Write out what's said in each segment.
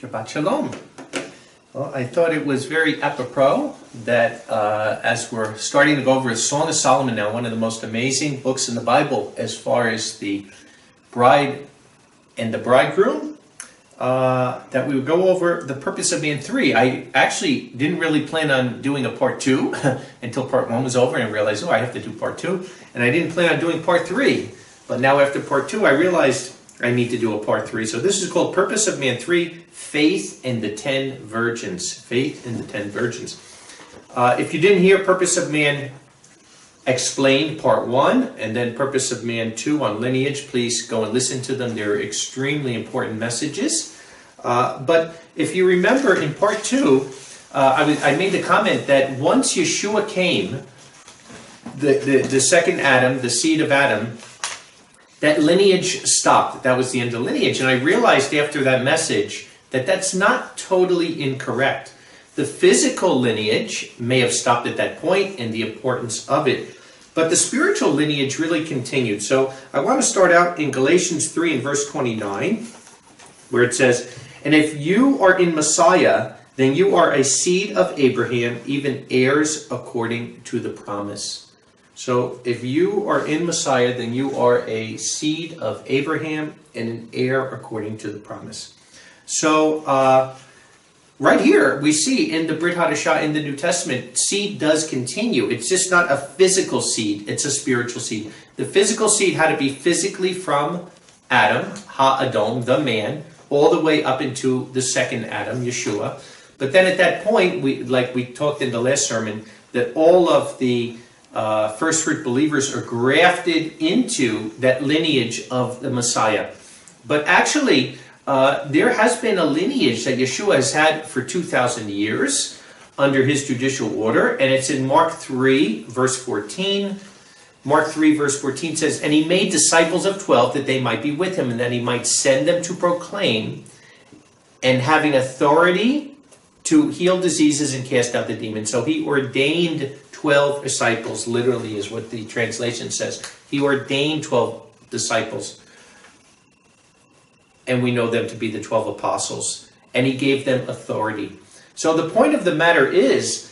Shabbat Shalom. Well, I thought it was very apropos that as we're starting to go over the Song of Solomon now, one of the most amazing books in the Bible as far as the bride and the bridegroom, that we would go over the purpose of man 3. I actually didn't really plan on doing a part 2 until part 1 was over, and I realized, I have to do part 2. And I didn't plan on doing part 3. But now after part 2, I realized I need to do a part 3. So this is called Purpose of Man 3, Faith in the 10 Virgins. Faith in the 10 Virgins. If you didn't hear Purpose of Man Explained, part 1, and then Purpose of Man 2 on lineage, please go and listen to them. They're extremely important messages. But if you remember in part 2, I made the comment that once Yeshua came, the second Adam, the seed of Adam, that lineage stopped. That was the end of lineage. And I realized after that message that that's not totally incorrect. The physical lineage may have stopped at that point and the importance of it, but the spiritual lineage really continued. So I want to start out in Galatians 3 and verse 29, where it says, "And if you are in Messiah, then you are a seed of Abraham, even heirs according to the promise." So if you are in Messiah, then you are a seed of Abraham and an heir according to the promise. So right here we see in the Brit Hadashah in the New Testament, seed does continue. It's just not a physical seed, it's a spiritual seed. The physical seed had to be physically from Adam, Ha-Adom, the man, all the way up into the second Adam, Yeshua. But then at that point, like we talked in the last sermon, that all of the first fruit believers are grafted into that lineage of the Messiah. But actually, there has been a lineage that Yeshua has had for 2,000 years under his judicial order, and it's in Mark 3, verse 14. Mark 3, verse 14 says, "And he made disciples of 12 that they might be with him, and that he might send them to proclaim, and having authority to heal diseases and cast out the demons." So he ordained 12 disciples, literally is what the translation says. He ordained 12 disciples. And we know them to be the 12 apostles. And he gave them authority. So the point of the matter is,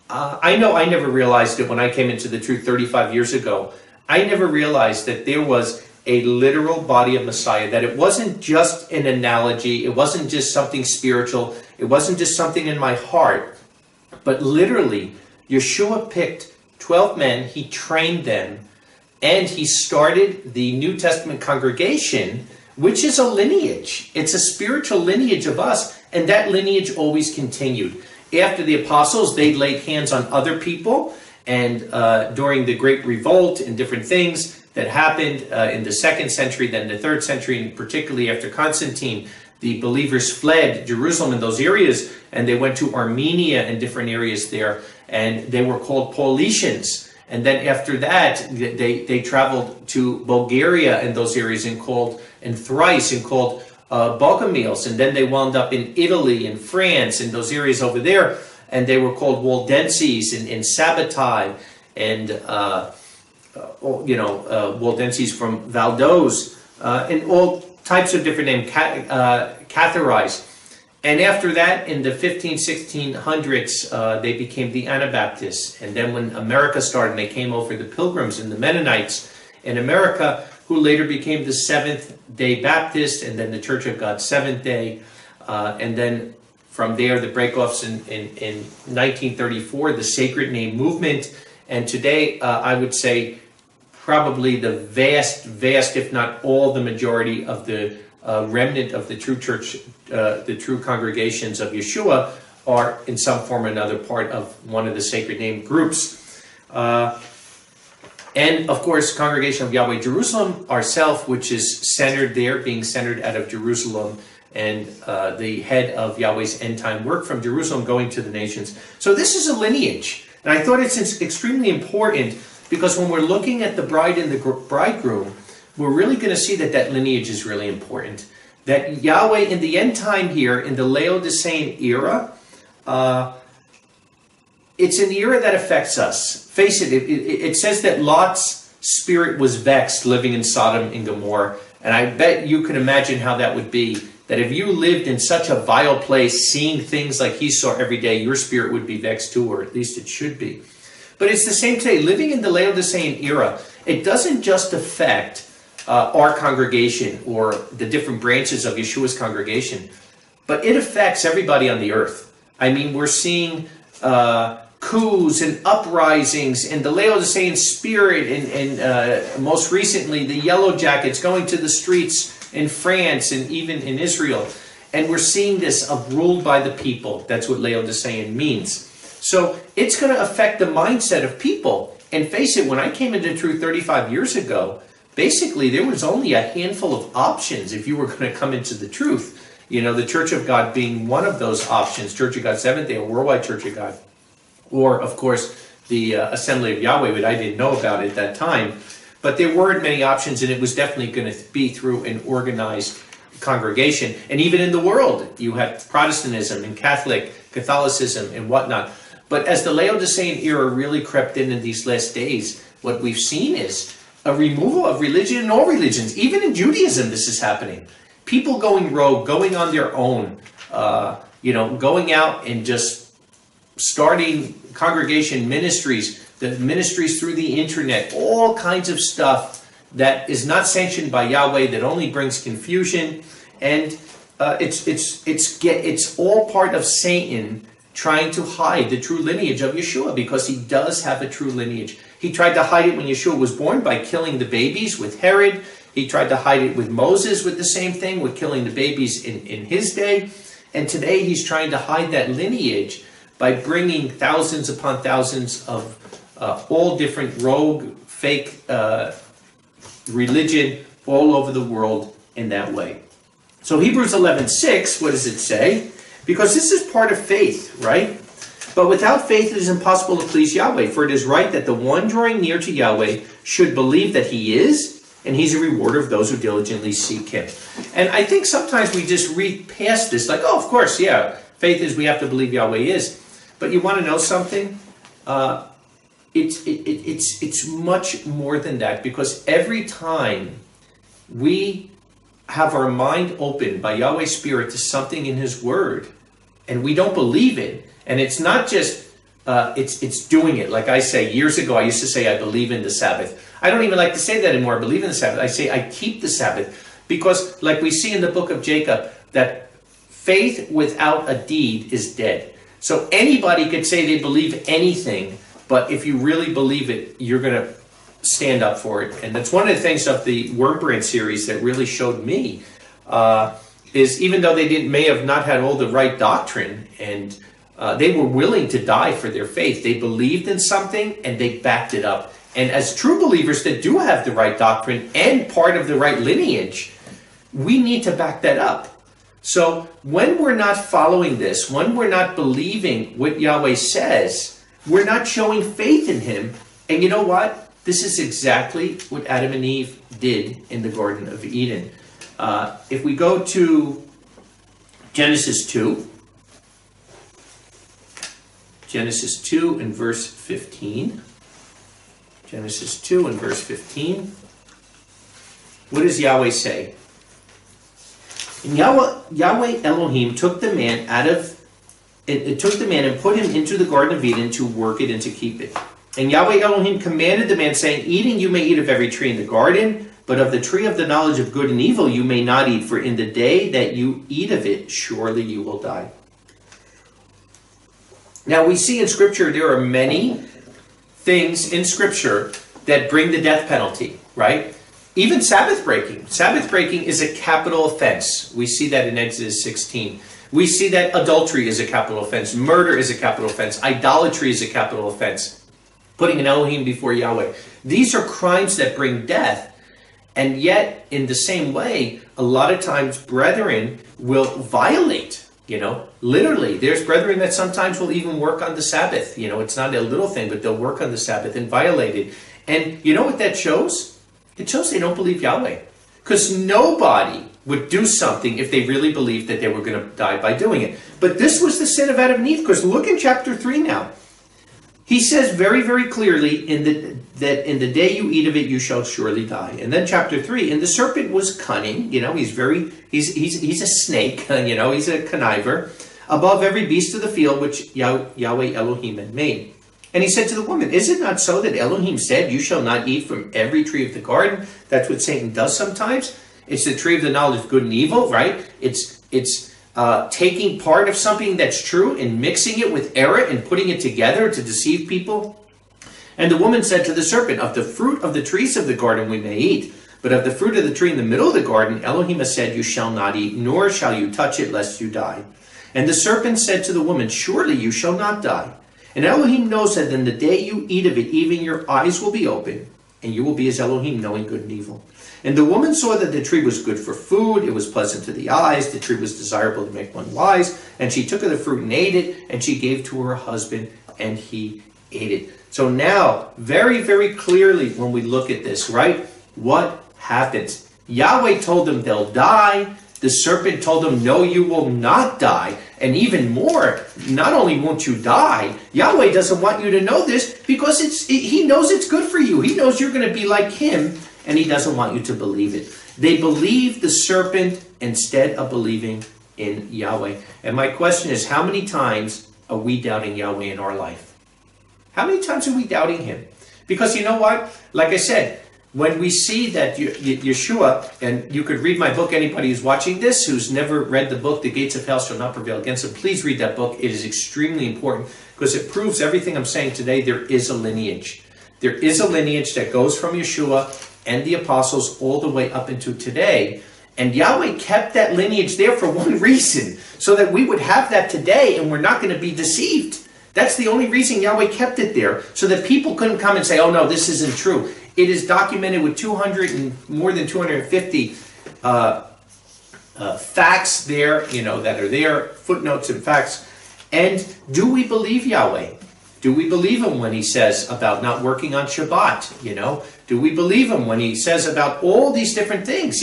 I know I never realized it when I came into the truth 35 years ago. I never realized that there was a literal body of Messiah, that it wasn't just an analogy, it wasn't just something spiritual, it wasn't just something in my heart, but literally, Yeshua picked 12 men, he trained them, and he started the New Testament congregation, which is a lineage. It's a spiritual lineage of us, and that lineage always continued. After the apostles, they laid hands on other people, and during the Great Revolt and different things that happened in the 2nd century, then the 3rd century, and particularly after Constantine, the believers fled Jerusalem and those areas, and they went to Armenia and different areas there, and they were called Paulicians. And then after that, they traveled to Bulgaria and those areas and Thrice and called Bogomils. And then they wound up in Italy and France and those areas over there, and they were called Waldenses and Sabbatai and Waldenses from Valdos and all types of different names, Catharize. And after that, in the 1600s, they became the Anabaptists. And then when America started, they came over the Pilgrims and the Mennonites in America, who later became the Seventh-day Baptist, and then the Church of God Seventh-day. And then from there, the breakoffs in 1934, the Sacred Name Movement. And today, I would say probably the vast, if not all, the majority of the remnant of the true church, the true congregations of Yeshua are in some form or another part of one of the sacred name groups. And of course, Congregation of Yahweh Jerusalem, ourself, which is centered there, being centered out of Jerusalem, and the head of Yahweh's end time work from Jerusalem going to the nations. So this is a lineage. And I thought it's extremely important because when we're looking at the bride and the bridegroom, we're really going to see that that lineage is really important. That Yahweh in the end time here, in the Laodicean era, it's an era that affects us. Face it, it says that Lot's spirit was vexed living in Sodom and Gomorrah. And I bet you can imagine how that would be. that if you lived in such a vile place, seeing things like he saw every day, your spirit would be vexed too, or at least it should be. But it's the same today. Living in the Laodicean era, it doesn't just affect our congregation or the different branches of Yeshua's congregation, but it affects everybody on the earth. I mean, we're seeing coups and uprisings and the Laodicean spirit, and most recently the Yellow Jackets going to the streets in France and even in Israel. And we're seeing this of ruled by the people. That's what Laodicean means. So it's going to affect the mindset of people. And face it, when I came into truth 35 years ago, basically there was only a handful of options if you were going to come into the truth. You know, the Church of God being one of those options, Church of God Seventh-day, or Worldwide Church of God. Or, of course, the Assembly of Yahweh, but I didn't know about at that time. But there weren't many options, and it was definitely going to be through an organized congregation. And even in the world, you had Protestantism and Catholicism and whatnot. But as the Laodicean era really crept in these last days, what we've seen is a removal of religion in all religions. Even in Judaism, this is happening. People going rogue, going on their own, going out and just starting congregation ministries, the ministries through the internet, all kinds of stuff that is not sanctioned by Yahweh, that only brings confusion, and it's all part of Satan trying to hide the true lineage of Yeshua, because he does have a true lineage. He tried to hide it when Yeshua was born by killing the babies with Herod. He tried to hide it with Moses with the same thing, with killing the babies in his day. And today he's trying to hide that lineage by bringing thousands upon thousands of all different rogue, fake religion all over the world in that way. So Hebrews 11:6, what does it say? Because this is part of faith, right? But without faith it is impossible to please Yahweh, for it is right that the one drawing near to Yahweh should believe that he is, and he's a rewarder of those who diligently seek him. And I think sometimes we just read past this, like, oh, of course, yeah, faith is we have to believe Yahweh is. But you want to know something? It's much more than that, because every time we have our mind opened by Yahweh's Spirit to something in his word, and we don't believe it, and it's not just, it's doing it. Like I say, years ago, I used to say, I believe in the Sabbath. I don't even like to say that anymore, I believe in the Sabbath. I say, I keep the Sabbath. Because, like we see in the book of Jacob, that faith without a deed is dead. So anybody could say they believe anything, but if you really believe it, you're going to stand up for it. And that's one of the things of the Wormbrand series that really showed me, is even though they may have not had all the right doctrine, and they were willing to die for their faith. They believed in something and they backed it up. And as true believers that do have the right doctrine and part of the right lineage, we need to back that up. So when we're not following this, when we're not believing what Yahweh says, we're not showing faith in him. And you know what? This is exactly what Adam and Eve did in the Garden of Eden. If we go to Genesis 2, Genesis 2 and verse 15. Genesis 2 and verse 15. What does Yahweh say? And Yahweh Elohim took the man and put him into the Garden of Eden to work it and to keep it. And Yahweh Elohim commanded the man, saying, Eating you may eat of every tree in the garden, but of the tree of the knowledge of good and evil you may not eat, for in the day that you eat of it, surely you will die. Now we see in Scripture there are many things in Scripture that bring the death penalty, right? Even Sabbath breaking. Sabbath breaking is a capital offense. We see that in Exodus 16. We see that adultery is a capital offense. Murder is a capital offense. Idolatry is a capital offense. Putting an Elohim before Yahweh. These are crimes that bring death. And yet, in the same way, a lot of times brethren will violate. Literally, there's brethren that sometimes will even work on the Sabbath. It's not a little thing, but they'll work on the Sabbath and violate it. And you know what that shows? It shows they don't believe Yahweh. Because nobody would do something if they really believed that they were going to die by doing it. But this was the sin of Adam and Eve, because look in chapter 3 now. he says very, very clearly that in the day you eat of it, you shall surely die. And then chapter 3, and the serpent was cunning, he's a snake, he's a conniver, above every beast of the field which Yahweh Elohim had made. And he said to the woman, is it not so that Elohim said, you shall not eat from every tree of the garden? That's what Satan does sometimes. It's the tree of the knowledge of good and evil, right? It's taking part of something that's true and mixing it with error and putting it together to deceive people. And the woman said to the serpent, of the fruit of the trees of the garden we may eat, but of the fruit of the tree in the middle of the garden, Elohim has said, you shall not eat, nor shall you touch it, lest you die. And the serpent said to the woman, surely you shall not die. And Elohim knows that in the day you eat of it, even your eyes will be open, and you will be as Elohim, knowing good and evil. And the woman saw that the tree was good for food, it was pleasant to the eyes, the tree was desirable to make one wise, and she took of the fruit and ate it, and she gave to her husband, and he ate it. So now, very, very clearly, when we look at this, right, what happens? Yahweh told them they'll die. The serpent told them, no, you will not die. And even more, not only won't you die, Yahweh doesn't want you to know this because he knows it's good for you. He knows you're going to be like him, and he doesn't want you to believe it. They believed the serpent instead of believing in Yahweh. And my question is, how many times are we doubting Yahweh in our life? How many times are we doubting him? Because you know what? Like I said, when we see that Yeshua, and you could read my book, anybody who's watching this, who's never read the book, The Gates of Hell Shall Not Prevail Against Them, please read that book. It is extremely important because it proves everything I'm saying today. There is a lineage. There is a lineage that goes from Yeshua and the apostles all the way up into today. And Yahweh kept that lineage there for one reason, so that we would have that today and we're not going to be deceived. That's the only reason Yahweh kept it there, so that people couldn't come and say, oh no, this isn't true. It is documented with more than 250 facts there, that are there, footnotes and facts. And do we believe Yahweh? Do we believe him when he says about not working on Shabbat? Do we believe him when he says about all these different things?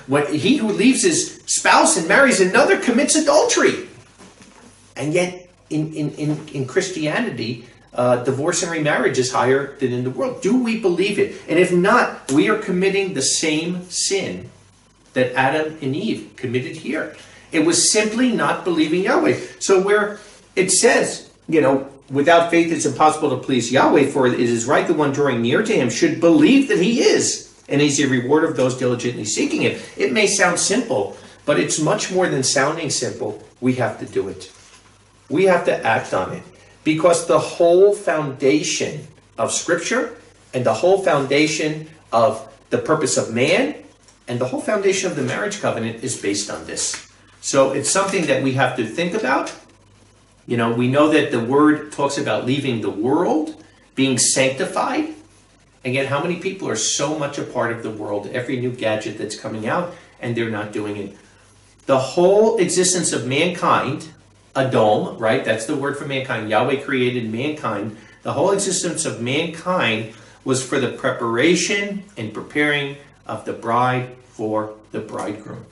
When he who leaves his spouse and marries another commits adultery. And yet in Christianity, divorce and remarriage is higher than in the world. Do we believe it? And if not, we are committing the same sin that Adam and Eve committed here. It was simply not believing Yahweh. So where it says, without faith it's impossible to please Yahweh, for it is right the one drawing near to him should believe that he is, and he's a rewarder of those diligently seeking him. It may sound simple, but it's much more than sounding simple. We have to do it. We have to act on it. Because the whole foundation of Scripture and the whole foundation of the purpose of man and the whole foundation of the marriage covenant is based on this. So it's something that we have to think about. We know that the word talks about leaving the world, being sanctified. Again, how many people are so much a part of the world, every new gadget that's coming out, and they're not doing it? The whole existence of mankind, Adom, right? That's the word for mankind. Yahweh created mankind. The whole existence of mankind was for the preparation and preparing of the bride for the bridegroom.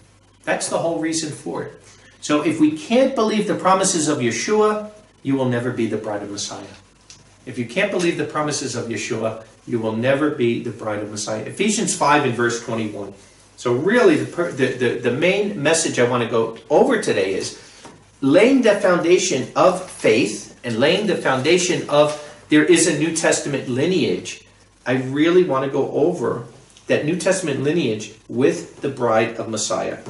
That's the whole reason for it. So if we can't believe the promises of Yeshua, you will never be the bride of Messiah. If you can't believe the promises of Yeshua, you will never be the bride of Messiah. Ephesians 5 and verse 21. So really, the main message I want to go over today is laying the foundation of faith and laying the foundation of there is a New Testament lineage. I really want to go over that New Testament lineage with the bride of Messiah,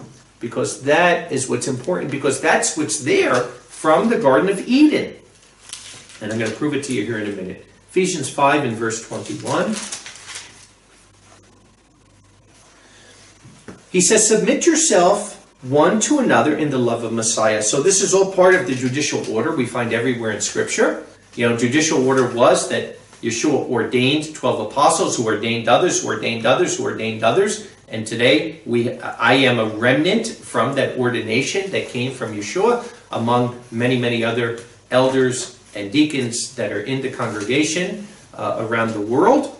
because that is what's important, because that's what's there from the Garden of Eden. And I'm going to prove it to you here in a minute. Ephesians 5 and verse 21. He says, submit yourself one to another in the love of Messiah. So this is all part of the judicial order we find everywhere in Scripture. Judicial order was that Yeshua ordained 12 apostles, who ordained others, who ordained others, who ordained others. And today, I am a remnant from that ordination that came from Yeshua, among many, many other elders and deacons that are in the congregation around the world.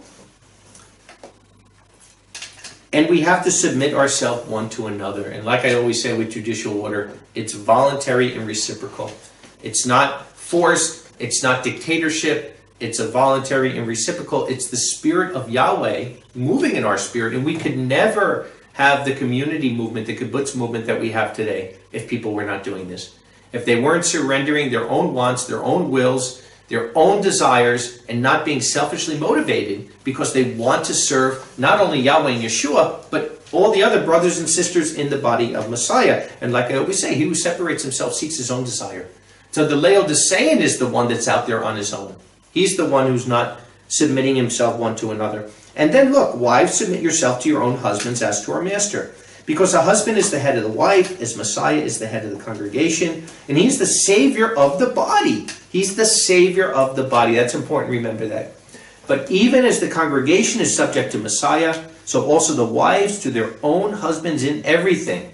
And we have to submit ourselves one to another. And like I always say with judicial order, it's voluntary and reciprocal. It's not forced. It's not dictatorship. It's a voluntary and reciprocal. It's the Spirit of Yahweh moving in our spirit, and we could never have the community movement, the kibbutz movement that we have today if people were not doing this. If they weren't surrendering their own wants, their own wills, their own desires, and not being selfishly motivated because they want to serve not only Yahweh and Yeshua, but all the other brothers and sisters in the body of Messiah. And like I always say, he who separates himself seeks his own desire. So the Laodicean is the one that's out there on his own. He's the one who's not submitting himself one to another. And then look, wives, submit yourself to your own husbands as to our master. Because a husband is the head of the wife, as Messiah is the head of the congregation, and he's the Savior of the body. He's the Savior of the body. That's important, remember that. But even as the congregation is subject to Messiah, so also the wives to their own husbands in everything.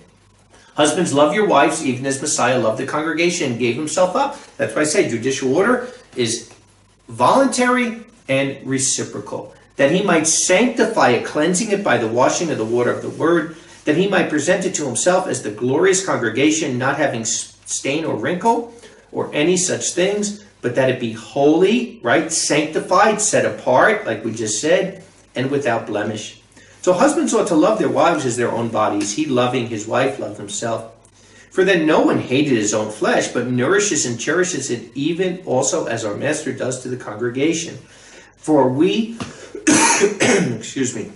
Husbands, love your wives, even as Messiah loved the congregation and gave himself up. That's why I say judicial order is voluntary and reciprocal. That he might sanctify it, cleansing it by the washing of the water of the word, that he might present it to himself as the glorious congregation, not having stain or wrinkle or any such things, but that it be holy, right? Sanctified, set apart, like we just said, and without blemish. So husbands ought to love their wives as their own bodies. He, loving his wife, loved himself. For then no one hated his own flesh, but nourishes and cherishes it, even also as our master does to the congregation. For we, excuse me,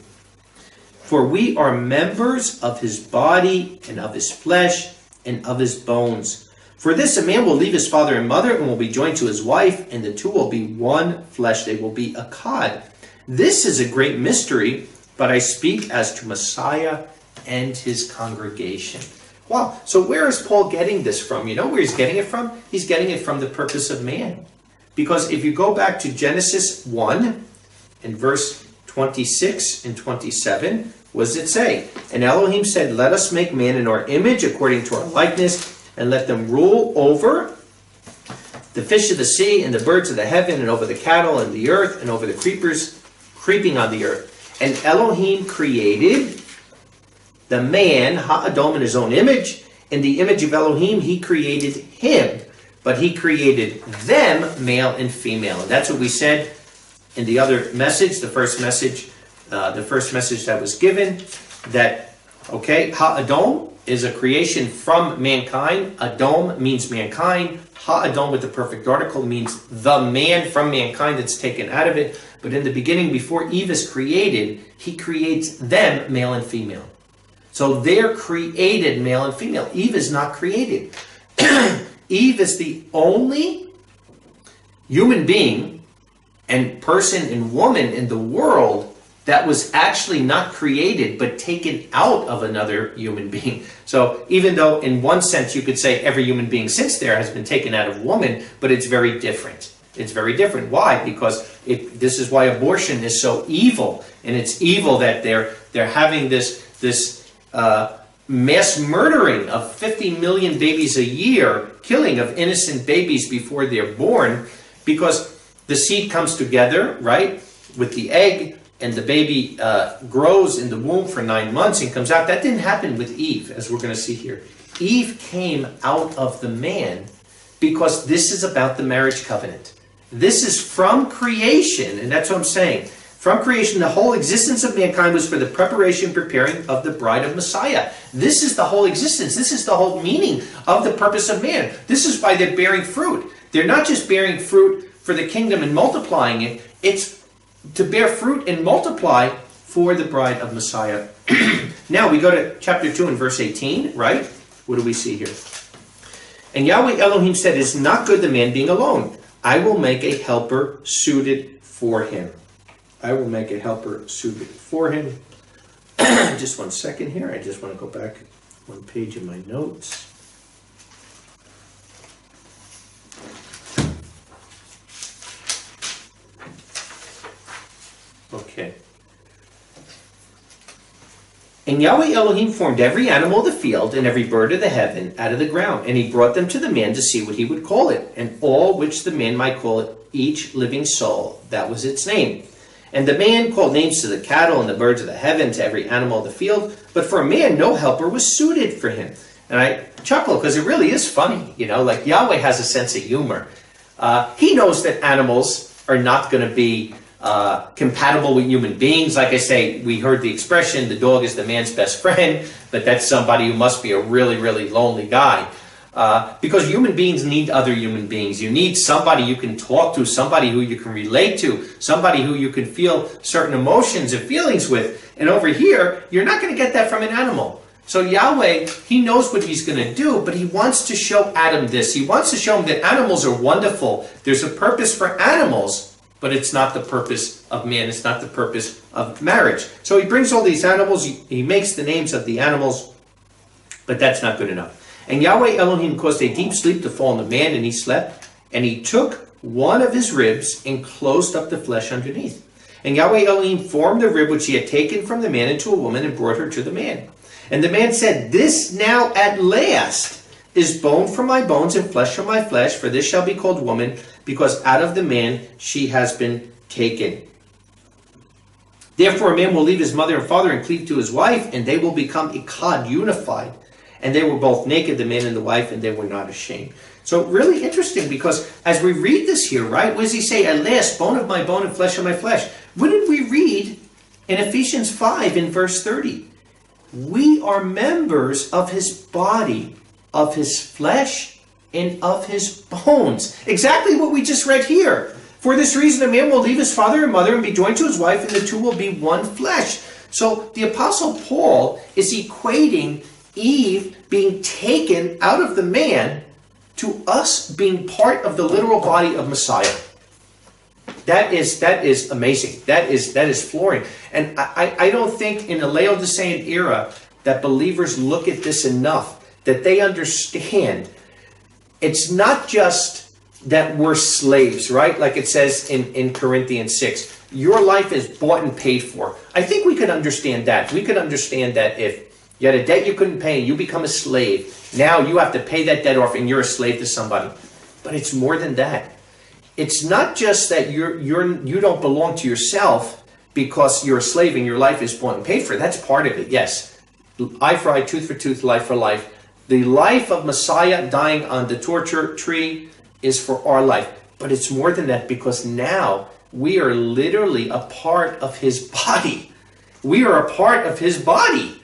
for we are members of his body and of his flesh and of his bones. For this a man will leave his father and mother and will be joined to his wife, and the two will be one flesh. They will be echad. This is a great mystery, but I speak as to Messiah and his congregation. Wow. So where is Paul getting this from? You know where he's getting it from? He's getting it from the purpose of man. Because if you go back to Genesis 1 in verse 26 and 27, what does it say? And Elohim said, let us make man in our image according to our likeness, and let them rule over the fish of the sea and the birds of the heaven and over the cattle and the earth and over the creepers creeping on the earth. And Elohim created the man, Ha'adam, in his own image. In the image of Elohim, he created him. But he created them, male and female. And that's what we said in the other message, the first message that was given, that, okay, Ha'adam is a creation from mankind. Adom means mankind. Ha'adam with the perfect article means the man from mankind that's taken out of it. But in the beginning, before Eve is created, he creates them, male and female. So they're created male and female. Eve is not created. Eve is the only human being and person and woman in the world that was actually not created but taken out of another human being. So even though in one sense you could say every human being since there has been taken out of woman, but it's very different. It's very different. Why? Because this is why abortion is so evil. And it's evil that they're having this mass murdering of 50 million babies a year, killing of innocent babies before they're born, because the seed comes together, right, with the egg, and the baby grows in the womb for 9 months and comes out. That didn't happen with Eve, as we're going to see here. Eve came out of the man because this is about the marriage covenant. This is from creation, and that's what I'm saying. From creation, the whole existence of mankind was for the preparation and preparing of the bride of Messiah. This is the whole existence. This is the whole meaning of the purpose of man. This is why they're bearing fruit. They're not just bearing fruit for the kingdom and multiplying it. It's to bear fruit and multiply for the bride of Messiah. Now we go to chapter 2 and verse 18, right? What do we see here? And Yahweh Elohim said, it is not good the man being alone. I will make a helper suited for him. I will make a helper suited for him. Just 1 second here. I just want to go back 1 page in my notes. Okay. And Yahweh Elohim formed every animal of the field and every bird of the heaven out of the ground. And he brought them to the man to see what he would call it. And all which the man might call it, each living soul, that was its name. And the man called names to the cattle and the birds of the heaven, to every animal of the field. But for a man, no helper was suited for him. And I chuckle because it really is funny. You know, like Yahweh has a sense of humor. He knows that animals are not going to be compatible with human beings. Like I say, we heard the expression, the dog is the man's best friend, but that's somebody who must be a really, really lonely guy. Because human beings need other human beings. You need somebody you can talk to, somebody who you can relate to, somebody who you can feel certain emotions and feelings with. And over here, you're not going to get that from an animal. So Yahweh, he knows what he's going to do, but he wants to show Adam this. He wants to show him that animals are wonderful. There's a purpose for animals, but it's not the purpose of man. It's not the purpose of marriage. So he brings all these animals. He makes the names of the animals, but that's not good enough. And Yahweh Elohim caused a deep sleep to fall on the man, and he slept. And he took one of his ribs and closed up the flesh underneath. And Yahweh Elohim formed the rib which he had taken from the man into a woman and brought her to the man. And the man said, "This now at last is bone from my bones and flesh from my flesh, for this shall be called woman, because out of the man she has been taken. Therefore a man will leave his mother and father and cleave to his wife, and they will become echad, unified. And they were both naked, the man and the wife, and they were not ashamed." So really interesting, because as we read this here, right, what does he say? At last, bone of my bone and flesh of my flesh. What did we read in Ephesians 5 in verse 30? We are members of his body, of his flesh, and of his bones. Exactly what we just read here. For this reason, a man will leave his father and mother and be joined to his wife, and the two will be one flesh. So the Apostle Paul is equating Eve being taken out of the man to us being part of the literal body of Messiah. That is amazing. That is flooring. And I don't think in the Laodicean era that believers look at this enough, that they understand it's not just that we're slaves, right? Like it says in Corinthians 6, your life is bought and paid for. I think we could understand that. We could understand that if you had a debt you couldn't pay, you become a slave. Now you have to pay that debt off and you're a slave to somebody. But it's more than that. It's not just that you don't belong to yourself because you're a slave and your life is bought and paid for. That's part of it, yes. Eye for eye, tooth for tooth, life for life. The life of Messiah dying on the torture tree is for our life. But it's more than that, because now we are literally a part of his body. We are a part of his body.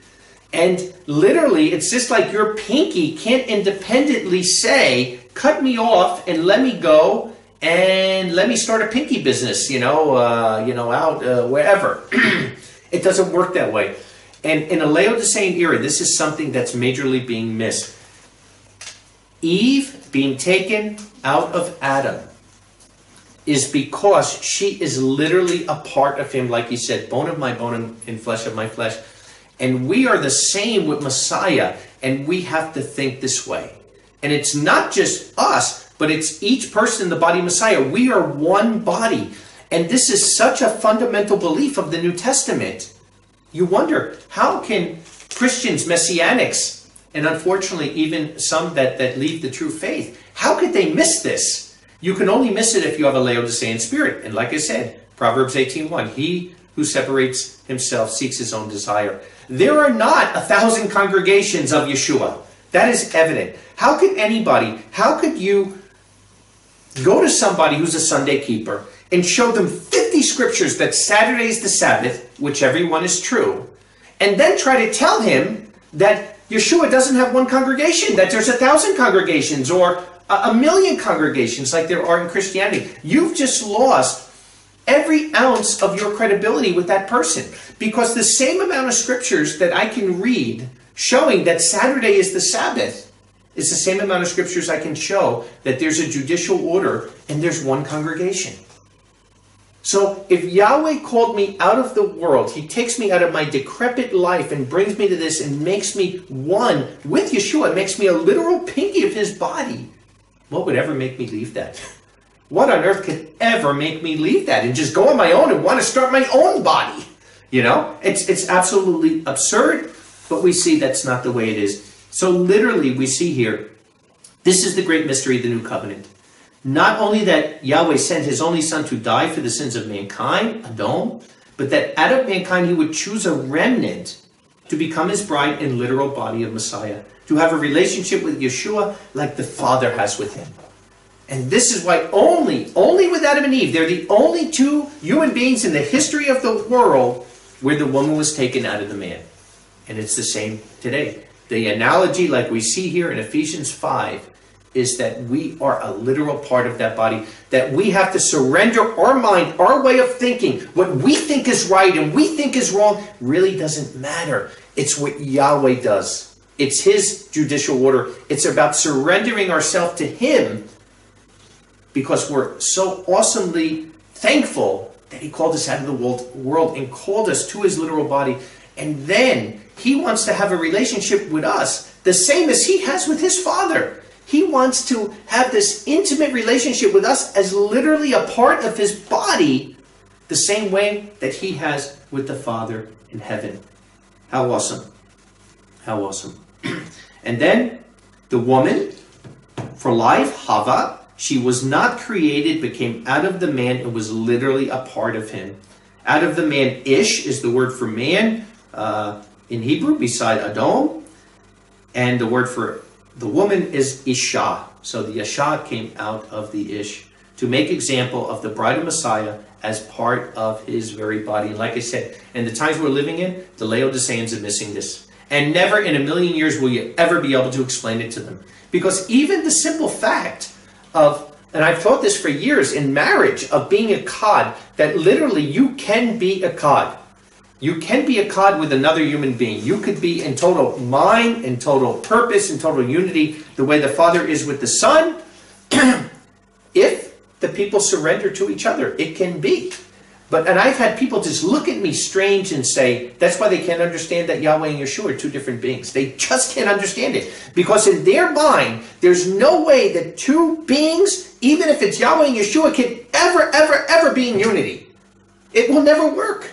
And literally, it's just like your pinky can't independently say, cut me off and let me go and let me start a pinky business, out wherever. It doesn't work that way. And in a Laodicean era, this is something that's majorly being missed. Eve being taken out of Adam is because she is literally a part of him, like he said, bone of my bone and flesh of my flesh. And we are the same with Messiah, and we have to think this way. And it's not just us, but it's each person in the body of Messiah. We are one body. And this is such a fundamental belief of the New Testament. You wonder, how can Christians, Messianics, and unfortunately even some that leave the true faith, how could they miss this? You can only miss it if you have a Laodicean spirit. And like I said, Proverbs 18:1, he who separates himself seeks his own desire. There are not 1,000 congregations of Yeshua. That is evident. How could you go to somebody who's a Sunday keeper and show them 50 scriptures that Saturday is the Sabbath, which every one is true, and then try to tell him that Yeshua doesn't have one congregation, that there's 1,000 congregations or a million congregations like there are in Christianity? You've just lost every ounce of your credibility with that person, because the same amount of scriptures that I can read showing that Saturday is the Sabbath is the same amount of scriptures I can show that there's a judicial order and there's one congregation. So if Yahweh called me out of the world, he takes me out of my decrepit life and brings me to this and makes me one with Yeshua, makes me a literal pinky of his body, what would ever make me leave that? What on earth could ever make me leave that and just go on my own and want to start my own body? It's absolutely absurd, but we see that's not the way it is. So literally we see here, this is the great mystery of the new covenant. Not only that Yahweh sent his only son to die for the sins of mankind, Adam, but that out of mankind he would choose a remnant to become his bride and literal body of Messiah, to have a relationship with Yeshua like the Father has with him. And this is why only with Adam and Eve, they're the only two human beings in the history of the world where the woman was taken out of the man. And it's the same today. The analogy, like we see here in Ephesians 5, is that we are a literal part of that body, that we have to surrender our mind, our way of thinking. What we think is right and we think is wrong really doesn't matter. It's what Yahweh does. It's his judicial order. It's about surrendering ourselves to him, because we're so awesomely thankful that he called us out of the world and called us to his literal body. And then he wants to have a relationship with us the same as he has with his Father. He wants to have this intimate relationship with us as literally a part of his body, the same way that he has with the Father in heaven. How awesome. How awesome. And then the woman, for life, Hava, she was not created, but came out of the man and was literally a part of him. Out of the man, Ish is the word for man in Hebrew, beside Adom. And the word for the woman is Isha. So the Isha came out of the Ish to make example of the bride of Messiah as part of his very body. And like I said, in the times we're living in, the Laodiceans are missing this. And never in a million years will you ever be able to explain it to them. Because even the simple fact of, and I've taught this for years, in marriage, of being a cod, that literally you can be a cod. You can be a cod with another human being. You could be in total mind, in total purpose, in total unity, the way the Father is with the Son. If the people surrender to each other, it can be. And I've had people just look at me strange and say, that's why they can't understand that Yahweh and Yeshua are two different beings. They just can't understand it. Because in their mind, there's no way that two beings, even if it's Yahweh and Yeshua, can ever be in unity. It will never work.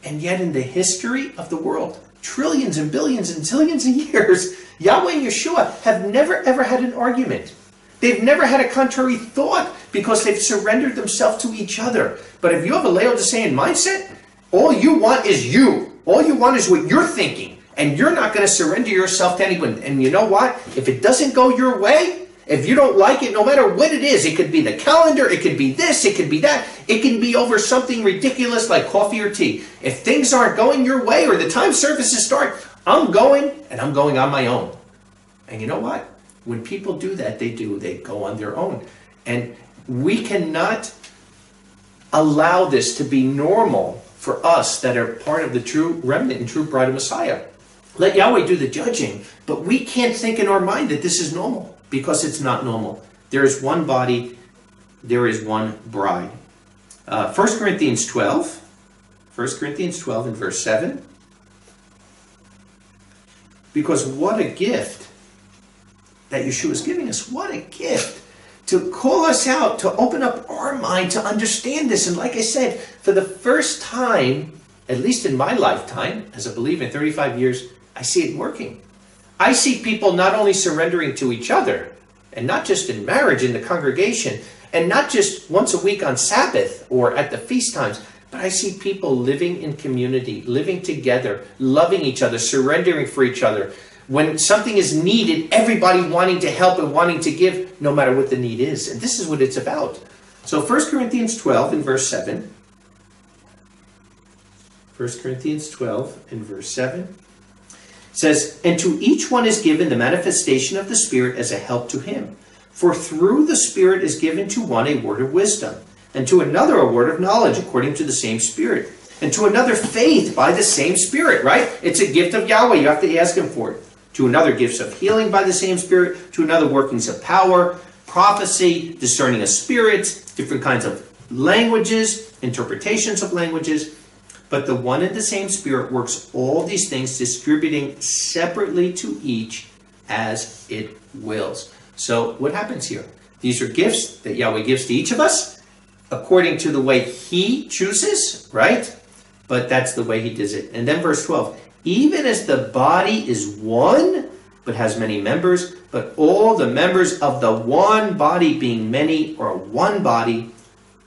And yet in the history of the world, trillions and billions and zillions of years, Yahweh and Yeshua have never ever had an argument. They've never had a contrary thought because they've surrendered themselves to each other. But if you have a Laodicean mindset, all you want is you. All you want is what you're thinking. And you're not going to surrender yourself to anyone. And you know what? If it doesn't go your way, if you don't like it, no matter what it is, it could be the calendar, it could be this, it could be that, it can be over something ridiculous like coffee or tea. If things aren't going your way or the time services start, I'm going on my own. And you know what? When people do that, they go on their own. And we cannot allow this to be normal for us that are part of the true remnant and true bride of Messiah. Let Yahweh do the judging, but we can't think in our mind that this is normal. Because it's not normal. There is one body, there is one bride. 1 Corinthians 12 in verse 7. Because what a gift that Yeshua is giving us. What a gift to call us out, to open up our mind, to understand this. And like I said, for the first time, at least in my lifetime, as a believer in 35 years, I see it working. I see people not only surrendering to each other, and not just in marriage, in the congregation, and not just once a week on Sabbath or at the feast times, but I see people living in community, living together, loving each other, surrendering for each other. When something is needed, everybody wanting to help and wanting to give, no matter what the need is. And this is what it's about. So 1 Corinthians 12 in verse 7. 1 Corinthians 12 in verse 7. Says, and to each one is given the manifestation of the Spirit as a help to him. For through the Spirit is given to one a word of wisdom, and to another a word of knowledge according to the same Spirit, and to another faith by the same Spirit, right? It's a gift of Yahweh. You have to ask him for it. To another gifts of healing by the same Spirit, to another workings of power, prophecy, discerning of spirits, different kinds of languages, interpretations of languages. But the one and the same Spirit works all these things, distributing separately to each as it wills. So what happens here? These are gifts that Yahweh gives to each of us according to the way he chooses, right? But that's the way he does it. And then verse 12, even as the body is one, but has many members, but all the members of the one body being many are one body,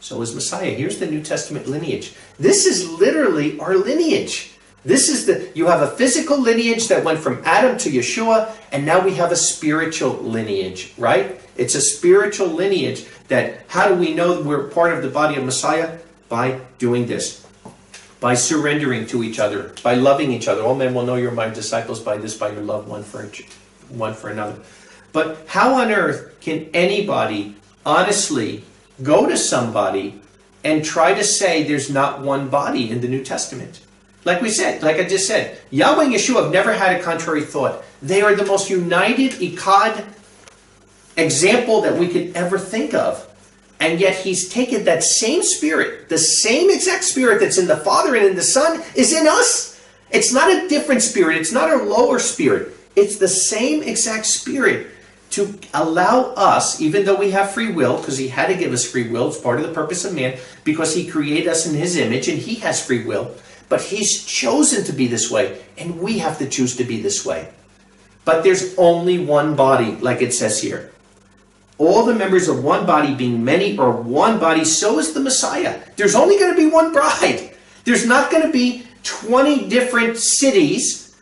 so is Messiah. Here's the New Testament lineage. This is literally our lineage. You have a physical lineage that went from Adam to Yeshua, and now we have a spiritual lineage, right? It's a spiritual lineage that, how do we know we're part of the body of Messiah? By doing this. By surrendering to each other, by loving each other. All men will know you're my disciples by this, by your love one for another. But how on earth can anybody honestly go to somebody and try to say there's not one body in the New Testament? Like we said, like I just said, Yahweh and Yeshua have never had a contrary thought. They are the most united, Echad example that we could ever think of. And yet he's taken that same spirit, the same exact spirit that's in the Father and in the Son is in us. It's not a different spirit. It's not a lower spirit. It's the same exact spirit to allow us, even though we have free will, because he had to give us free will. It's part of the purpose of man, because he created us in his image and he has free will. But he's chosen to be this way, and we have to choose to be this way. But there's only one body, like it says here. All the members of one body being many are one body, so is the Messiah. There's only going to be one bride. There's not going to be 20 different cities,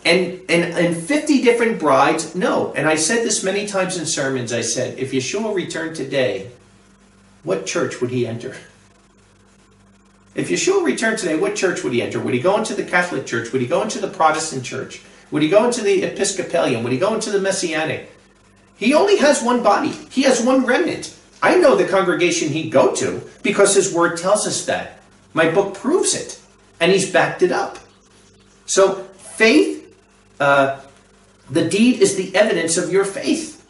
and 50 different brides. No. And I said this many times in sermons. I said, if Yeshua returned today, what church would he enter? If Yeshua returned today, what church would he enter? Would he go into the Catholic Church? Would he go into the Protestant Church? Would he go into the Episcopalian? Would he go into the Messianic? He only has one body. He has one remnant. I know the congregation he'd go to because his word tells us that. My book proves it. And he's backed it up. So faith, the deed is the evidence of your faith.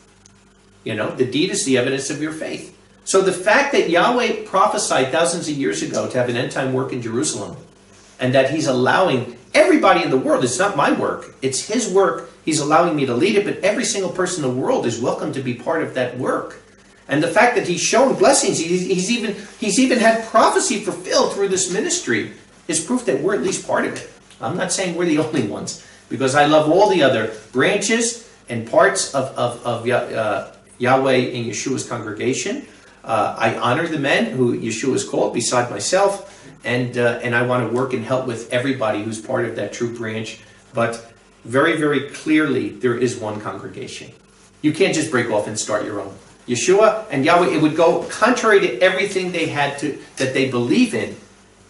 The deed is the evidence of your faith. So the fact that Yahweh prophesied thousands of years ago to have an end-time work in Jerusalem, and that he's allowing everybody in the world, it's not my work, it's his work, he's allowing me to lead it, but every single person in the world is welcome to be part of that work. And the fact that he's shown blessings, he's even had prophecy fulfilled through this ministry, is proof that we're at least part of it. I'm not saying we're the only ones, because I love all the other branches and parts of Yahweh and Yeshua's congregation. I honor the men who Yeshua has called beside myself, and I want to work and help with everybody who's part of that true branch. But very, very clearly, there is one congregation. You can't just break off and start your own. Yeshua and Yahweh, it would go contrary to everything that they believe in,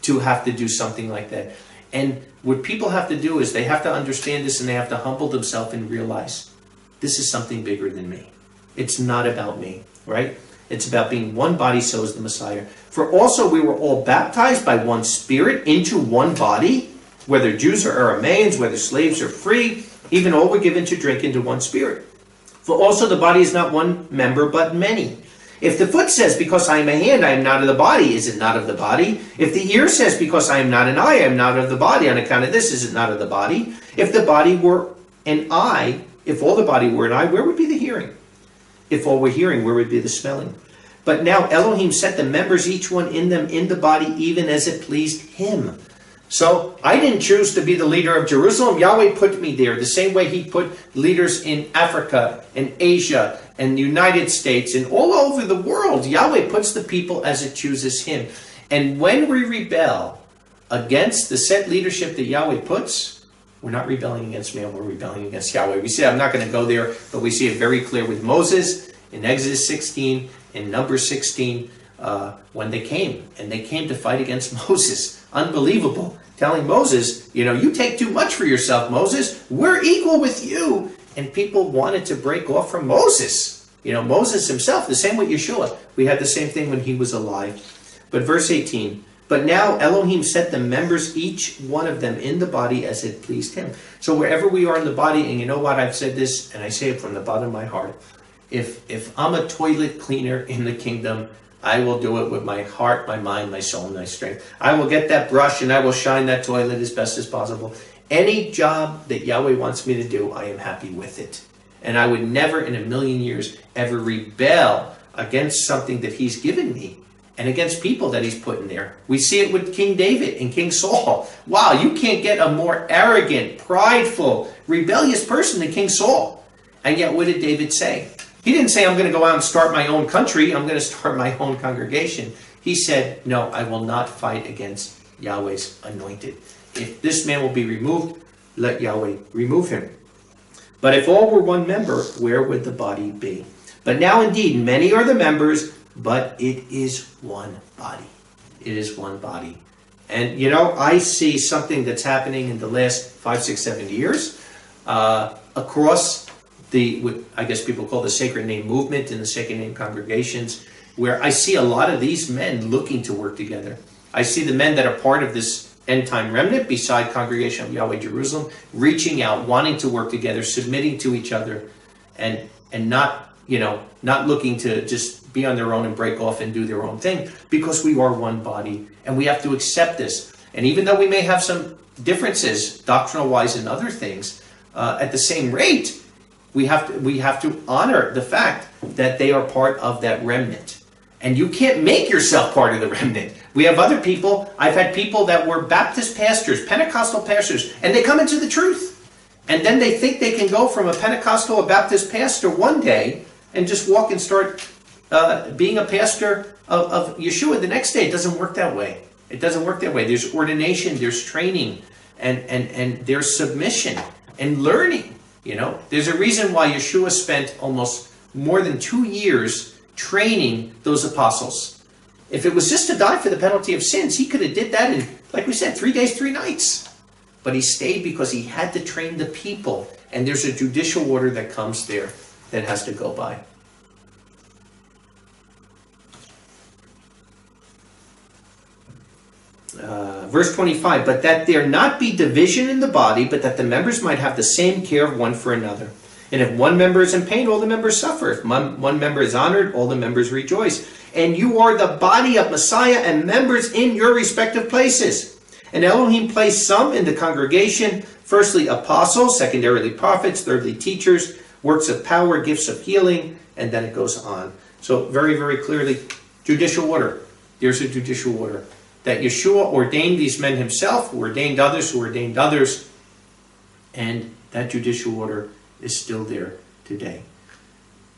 to have to do something like that. And what people have to do is they have to understand this, and they have to humble themselves and realize this is something bigger than me. It's not about me, right? It's about being one body, so is the Messiah. For also we were all baptized by one Spirit into one body, whether Jews or Aramaeans, whether slaves or free, even all were given to drink into one Spirit. For also the body is not one member, but many. If the foot says, because I am a hand, I am not of the body, is it not of the body? If the ear says, because I am not an eye, I am not of the body, on account of this, is it not of the body? If the body were an eye, if all the body were an eye, where would be the hearing? If all were hearing, where would be the smelling? But now Elohim set the members, each one in them, in the body, even as it pleased him. So I didn't choose to be the leader of Jerusalem. Yahweh put me there, the same way he put leaders in Africa and Asia and the United States and all over the world. Yahweh puts the people as it chooses him. And when we rebel against the set leadership that Yahweh puts, we're not rebelling against man, we're rebelling against Yahweh. We see, I'm not going to go there, but we see it very clear with Moses in Exodus 16, in Numbers 16, when they came. And they came to fight against Moses. Unbelievable. Telling Moses, you take too much for yourself, Moses. We're equal with you. And people wanted to break off from Moses. Moses himself, the same with Yeshua. We had the same thing when he was alive. But verse 18, but now Elohim set the members, each one of them, in the body as it pleased him. So wherever we are in the body, and you know what, I've said this, and I say it from the bottom of my heart. If I'm a toilet cleaner in the kingdom, I will do it with my heart, my mind, my soul, and my strength. I will get that brush and I will shine that toilet as best as possible. Any job that Yahweh wants me to do, I am happy with it. And I would never in a million years ever rebel against something that he's given me and against people that he's put in there. We see it with King David and King Saul. Wow, you can't get a more arrogant, prideful, rebellious person than King Saul. And yet what did David say? He didn't say, I'm going to go out and start my own country. I'm going to start my own congregation. He said, no, I will not fight against Yahweh's anointed. If this man will be removed, let Yahweh remove him. But if all were one member, where would the body be? But now indeed, many are the members, but it is one body. It is one body. And you know, I see something that's happening in the last 5, 6, 7 years across what I guess people call the Sacred Name movement in the Sacred Name congregations, where I see a lot of these men looking to work together. I see the men that are part of this end-time remnant beside Congregation of Yahweh Jerusalem reaching out, wanting to work together, submitting to each other, and not, you know, not looking to just be on their own and break off and do their own thing, because we are one body and we have to accept this. And even though we may have some differences doctrinal-wise and other things, at the same rate, we have to honor the fact that they are part of that remnant. And you can't make yourself part of the remnant. We have other people. I've had people that were Baptist pastors, Pentecostal pastors, and they come into the truth. And then they think they can go from a Pentecostal or Baptist pastor one day and just walk and start being a pastor of Yeshua the next day. It doesn't work that way. It doesn't work that way. There's ordination, there's training, and there's submission and learning. You know, there's a reason why Yeshua spent almost more than 2 years training those apostles. If it was just to die for the penalty of sins, he could have did that in, like we said, 3 days, 3 nights. But he stayed because he had to train the people. And there's a judicial order that comes there that has to go by. Verse 25, but that there not be division in the body, but that the members might have the same care of one for another. And if one member is in pain, all the members suffer. If one member is honored, all the members rejoice. And you are the body of Messiah and members in your respective places. And Elohim placed some in the congregation, firstly apostles, secondarily prophets, thirdly teachers, works of power, gifts of healing, and then it goes on. So very, very clearly, judicial order. There's a judicial order. That Yeshua ordained these men himself, who ordained others, and that judicial order is still there today.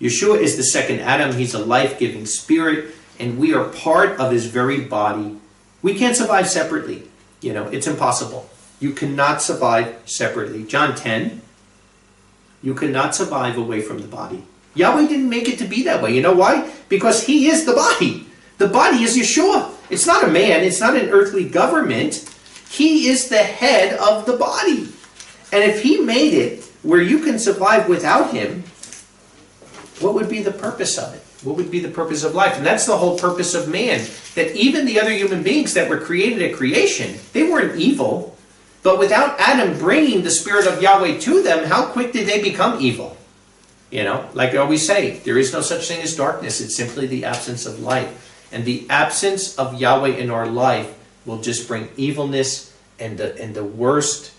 Yeshua is the second Adam. He's a life-giving spirit, and we are part of his very body. We can't survive separately. You know, it's impossible. You cannot survive separately. John 10, you cannot survive away from the body. Yahweh didn't make it to be that way. You know why? Because he is the body. The body is Yeshua. It's not a man. It's not an earthly government. He is the head of the body. And if he made it where you can survive without him, what would be the purpose of it? What would be the purpose of life? And that's the whole purpose of man. That even the other human beings that were created at creation, they weren't evil. But without Adam bringing the Spirit of Yahweh to them, how quick did they become evil? You know, like I always say, there is no such thing as darkness. It's simply the absence of light. And the absence of Yahweh in our life will just bring evilness and the worst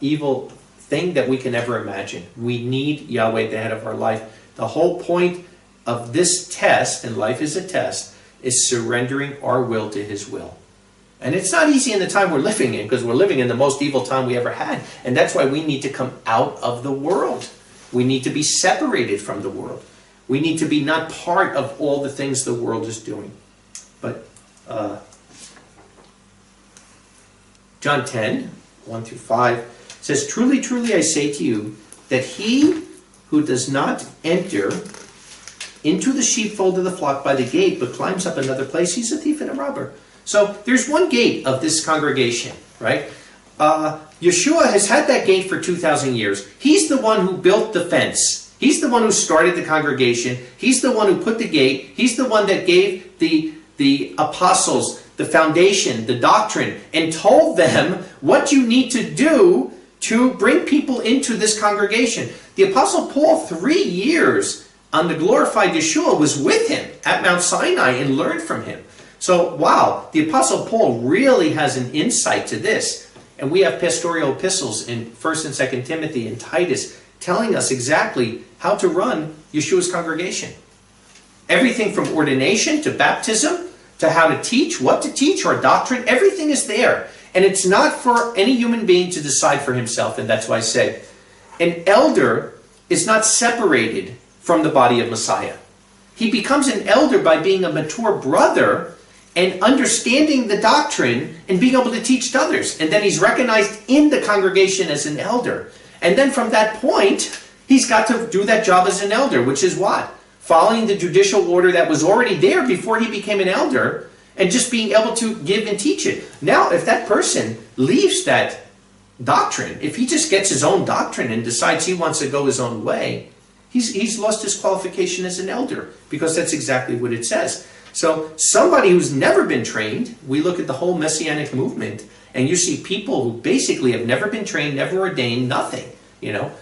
evil thing that we can ever imagine. We need Yahweh, the head of our life. The whole point of this test, and life is a test, is surrendering our will to his will. And it's not easy in the time we're living in, because we're living in the most evil time we ever had. And that's why we need to come out of the world. We need to be separated from the world. We need to be not part of all the things the world is doing. But John 10, 1 through 5 says, truly, truly, I say to you, that he who does not enter into the sheepfold of the flock by the gate, but climbs up another place, he's a thief and a robber. So there's one gate of this congregation, right? Yeshua has had that gate for 2,000 years. He's the one who built the fence. He's the one who started the congregation. He's the one who put the gate. He's the one that gave the apostles the foundation, the doctrine, and told them what you need to do to bring people into this congregation. The Apostle Paul, 3 years on the glorified Yeshua, was with him at Mount Sinai and learned from him. So, wow, the Apostle Paul really has an insight to this. And we have pastoral epistles in 1st and 2nd Timothy and Titus telling us exactly how to run Yeshua's congregation. Everything from ordination to baptism to how to teach, what to teach, our doctrine, everything is there. And it's not for any human being to decide for himself. And that's why I say, an elder is not separated from the body of Messiah. He becomes an elder by being a mature brother and understanding the doctrine and being able to teach to others. And then he's recognized in the congregation as an elder. And then from that point, he's got to do that job as an elder, which is what? Following the judicial order that was already there before he became an elder, and just being able to give and teach it. Now, if that person leaves that doctrine, if he just gets his own doctrine and decides he wants to go his own way, he's lost his qualification as an elder, because that's exactly what it says. So somebody who's never been trained, we look at the whole Messianic movement, and you see people who basically have never been trained, never ordained, nothing. You know,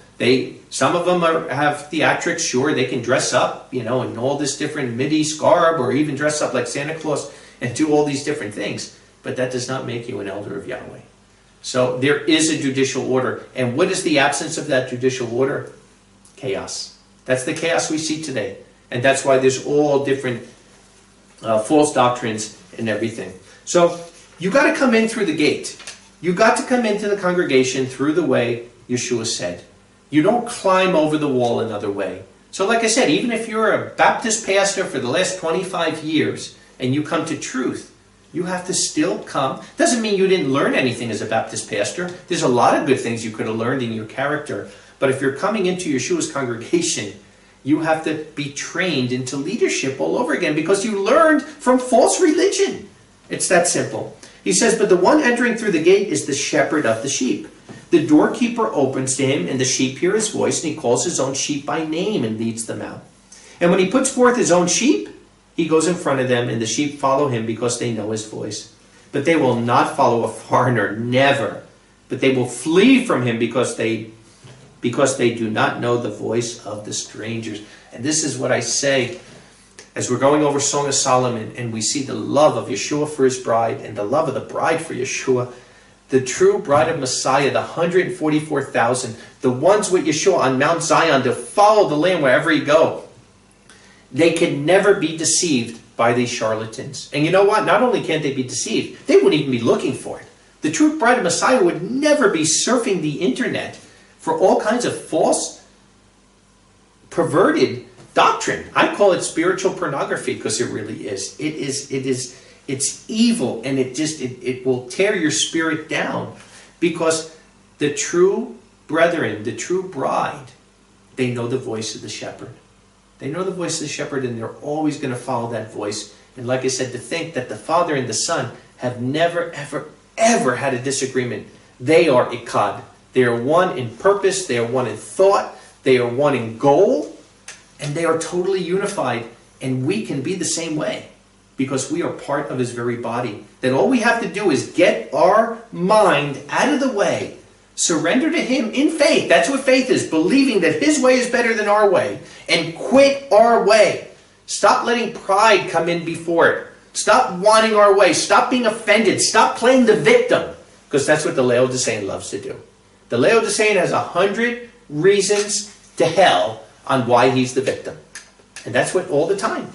some of them have theatrics, sure, they can dress up, in all this different Mideast garb, or even dress up like Santa Claus and do all these different things. But that does not make you an elder of Yahweh. So there is a judicial order. And what is the absence of that judicial order? Chaos. That's the chaos we see today. And that's why there's all different false doctrines and everything. So you got to come in through the gate. You got to come into the congregation through the way Yeshua said. You don't climb over the wall another way. So like I said, even if you're a Baptist pastor for the last 25 years and you come to truth, you have to still come. Doesn't mean you didn't learn anything as a Baptist pastor. There's a lot of good things you could have learned in your character. But if you're coming into Yeshua's congregation, you have to be trained into leadership all over again, because you learned from false religion. It's that simple. He says, but the one entering through the gate is the shepherd of the sheep. The doorkeeper opens to him, and the sheep hear his voice, and he calls his own sheep by name and leads them out. And when he puts forth his own sheep, he goes in front of them, and the sheep follow him because they know his voice. But they will not follow a foreigner, never. But they will flee from him because they do not know the voice of the strangers. And this is what I say as we're going over Song of Solomon, and we see the love of Yeshua for his bride and the love of the bride for Yeshua. The true bride of Messiah, the 144,000, the ones with Yeshua on Mount Zion to follow the Lamb wherever he go. They can never be deceived by these charlatans. And you know what? Not only can't they be deceived, they wouldn't even be looking for it. The true bride of Messiah would never be surfing the internet for all kinds of false, perverted doctrine. I call it spiritual pornography, because it really is. It's evil, and it will tear your spirit down, because the true brethren, the true bride, they know the voice of the shepherd. They know the voice of the shepherd, and they're always going to follow that voice. And like I said, to think that the Father and the Son have never, ever, ever had a disagreement. They are Ikkad. They are one in purpose, they are one in thought, they are one in goal, and they are totally unified. And we can be the same way, because we are part of his very body. That all we have to do is get our mind out of the way, surrender to him in faith. That's what faith is, believing that his way is better than our way, and quit our way. Stop letting pride come in before it. Stop wanting our way. Stop being offended. Stop playing the victim, because that's what the Laodicean loves to do. The Laodicean has 100 reasons to hell on why he's the victim. And that's what all the time.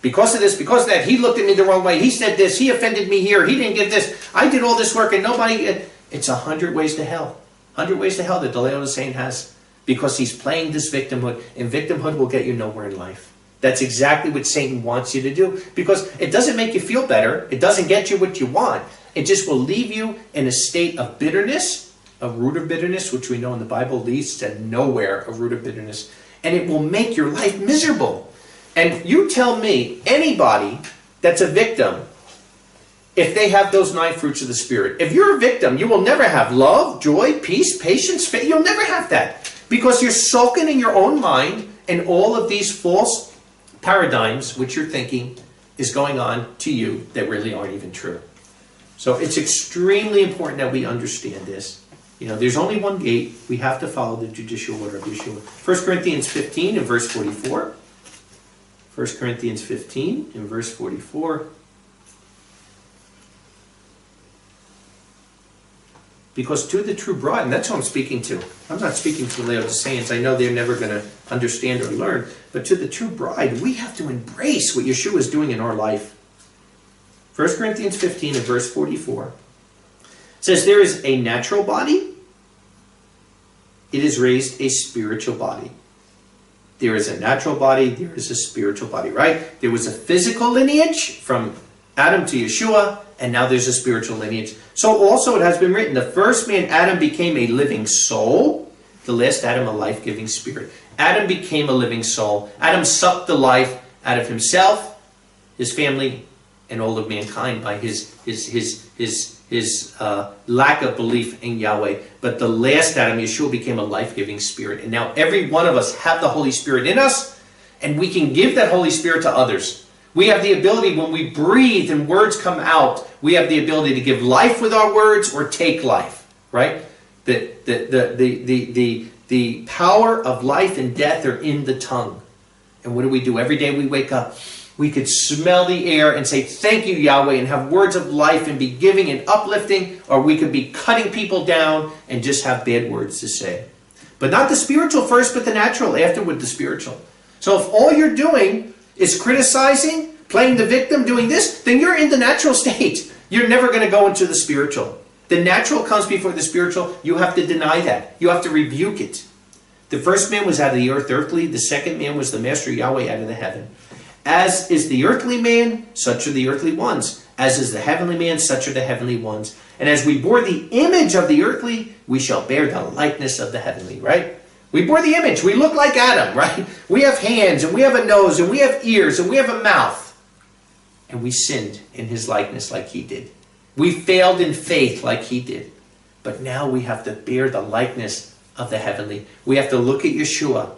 Because of this, because of that, he looked at me the wrong way, he said this, he offended me here, he didn't give this, I did all this work and nobody... It's 100 ways to hell. 100 ways to hell that the Laodicean has. Because he's playing this victimhood, and victimhood will get you nowhere in life. That's exactly what Satan wants you to do. Because it doesn't make you feel better, it doesn't get you what you want, it just will leave you in a state of bitterness, a root of bitterness, which we know in the Bible leads to nowhere, a root of bitterness. And it will make your life miserable. And you tell me, anybody that's a victim, if they have those 9 fruits of the Spirit, if you're a victim, you will never have love, joy, peace, patience, faith. You'll never have that. Because you're sulking in your own mind, and all of these false paradigms, which you're thinking, is going on to you that really aren't even true. So it's extremely important that we understand this. There's only one gate. We have to follow the judicial order of Yeshua. 1 Corinthians 15 and verse 44. 1 Corinthians 15 and verse 44. Because to the true bride, and that's who I'm speaking to. I'm not speaking to Laodiceans. I know they're never going to understand or learn. But to the true bride, we have to embrace what Yeshua is doing in our life. 1 Corinthians 15 and verse 44. It says, there is a natural body. It is raised a spiritual body. There is a natural body. There is a spiritual body, right? There was a physical lineage from Adam to Yeshua, and now there's a spiritual lineage. So also it has been written, the first man, Adam, became a living soul. The last Adam, a life-giving spirit. Adam became a living soul. Adam sucked the life out of himself, his family, and all of mankind by his lack of belief in Yahweh. But the last Adam, Yeshua, became a life-giving spirit. And now every one of us have the Holy Spirit in us, and we can give that Holy Spirit to others. We have the ability, when we breathe and words come out, we have the ability to give life with our words or take life, right? The power of life and death are in the tongue. And what do? Every day we wake up, we could smell the air and say, thank you, Yahweh, and have words of life and be giving and uplifting, or we could be cutting people down and just have bad words to say. But not the spiritual first, but the natural, afterward the spiritual. So if all you're doing is criticizing, playing the victim, doing this, then you're in the natural state. You're never going to go into the spiritual. The natural comes before the spiritual. You have to deny that. You have to rebuke it. The first man was out of the earth, earthly. The second man was the master Yahweh out of the heaven. As is the earthly man, such are the earthly ones. As is the heavenly man, such are the heavenly ones. And as we bore the image of the earthly, we shall bear the likeness of the heavenly, right? We bore the image. We look like Adam, right? We have hands, and we have a nose, and we have ears, and we have a mouth. And we sinned in his likeness like he did. We failed in faith like he did. But now we have to bear the likeness of the heavenly. We have to look at Yeshua,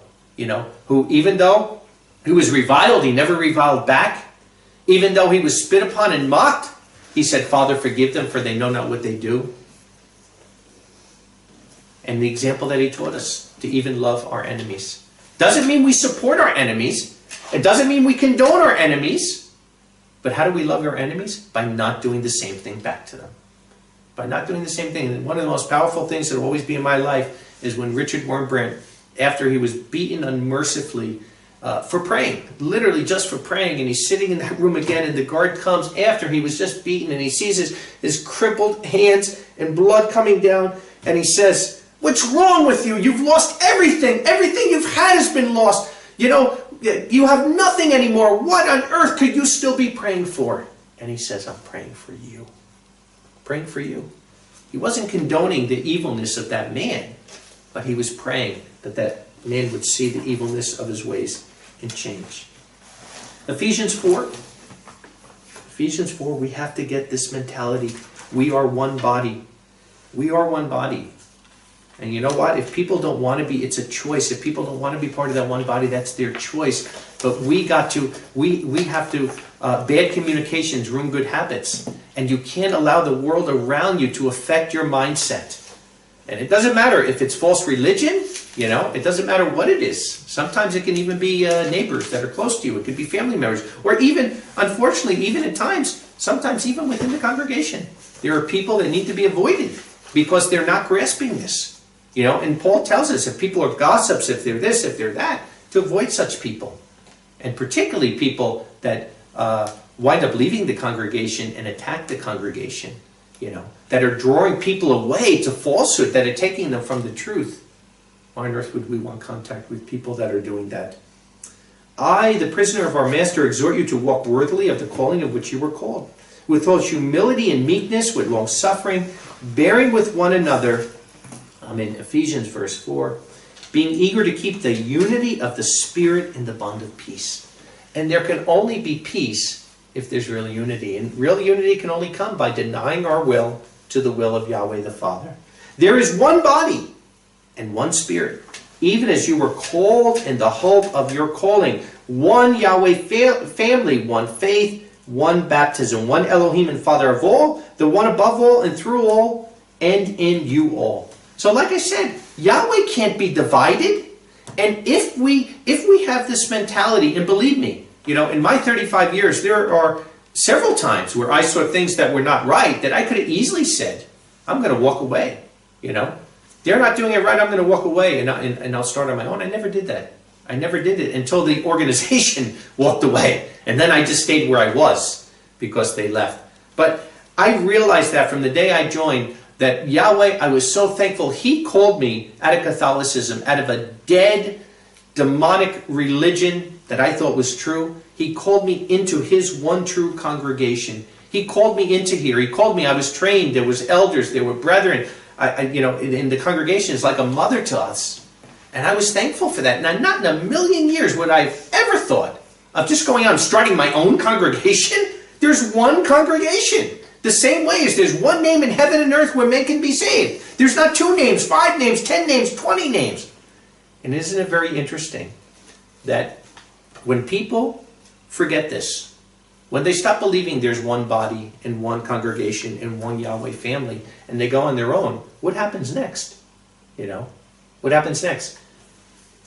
who even though he was reviled, he never reviled back. Even though he was spit upon and mocked, he said, Father, forgive them, for they know not what they do. And the example that he taught us, to even love our enemies. Doesn't mean we support our enemies. It doesn't mean we condone our enemies. But how do we love our enemies? By not doing the same thing back to them. By not doing the same thing. And one of the most powerful things that will always be in my life is when Richard Wurmbrand, after he was beaten unmercifully for praying, literally just for praying, and he's sitting in that room again, and the guard comes after he was just beaten, and he sees his crippled hands and blood coming down, and he says, what's wrong with you? You've lost everything. Everything you've had has been lost. You have nothing anymore. What on earth could you still be praying for? And he says, I'm praying for you. Praying for you. He wasn't condoning the evilness of that man, but he was praying that that man would see the evilness of his ways and change. Ephesians 4. Ephesians 4, we have to get this mentality. We are one body. We are one body. And you know what? If people don't want to be, it's a choice. If people don't want to be part of that one body, that's their choice. But we have to, bad communications ruin good habits. And you can't allow the world around you to affect your mindset. And it doesn't matter if it's false religion, it doesn't matter what it is. Sometimes it can even be neighbors that are close to you. It could be family members. Or even, unfortunately, even at times, sometimes even within the congregation. There are people that need to be avoided because they're not grasping this. And Paul tells us if people are gossips, if they're this, if they're that, to avoid such people. And particularly people that wind up leaving the congregation and attack the congregation, that are drawing people away to falsehood, that are taking them from the truth. Why on earth would we want contact with people that are doing that? I, the prisoner of our master, exhort you to walk worthily of the calling of which you were called, with all humility and meekness, with long suffering, bearing with one another. I'm in Ephesians verse 4. Being eager to keep the unity of the Spirit in the bond of peace. And there can only be peace if there's real unity. And real unity can only come by denying our will to the will of Yahweh the Father. There is one body and one Spirit, even as you were called in the hope of your calling. One Yahweh family, one faith, one baptism, one Elohim and Father of all, the one above all and through all and in you all. So like I said, Yahweh can't be divided. And if we have this mentality, and believe me, in my 35 years, there are several times where I saw things that were not right that I could have easily said, I'm going to walk away. They're not doing it right, I'm going to walk away and I'll start on my own. I never did that. I never did it until the organization walked away. And then I just stayed where I was because they left. But I realized that from the day I joined, that Yahweh, I was so thankful. He called me out of Catholicism, out of a dead, demonic religion that I thought was true. He called me into his one true congregation. He called me into here. He called me. I was trained. There was elders. There were brethren. In the congregation is like a mother to us. And I was thankful for that. Now, not in a million years would I have ever thought of just going out and starting my own congregation. There's one congregation. The same way as there's one name in heaven and earth where men can be saved. There's not 2 names, 5 names, 10 names, 20 names. And isn't it very interesting that when people forget this, when they stop believing there's one body and one congregation and one Yahweh family, and they go on their own, what happens next? What happens next?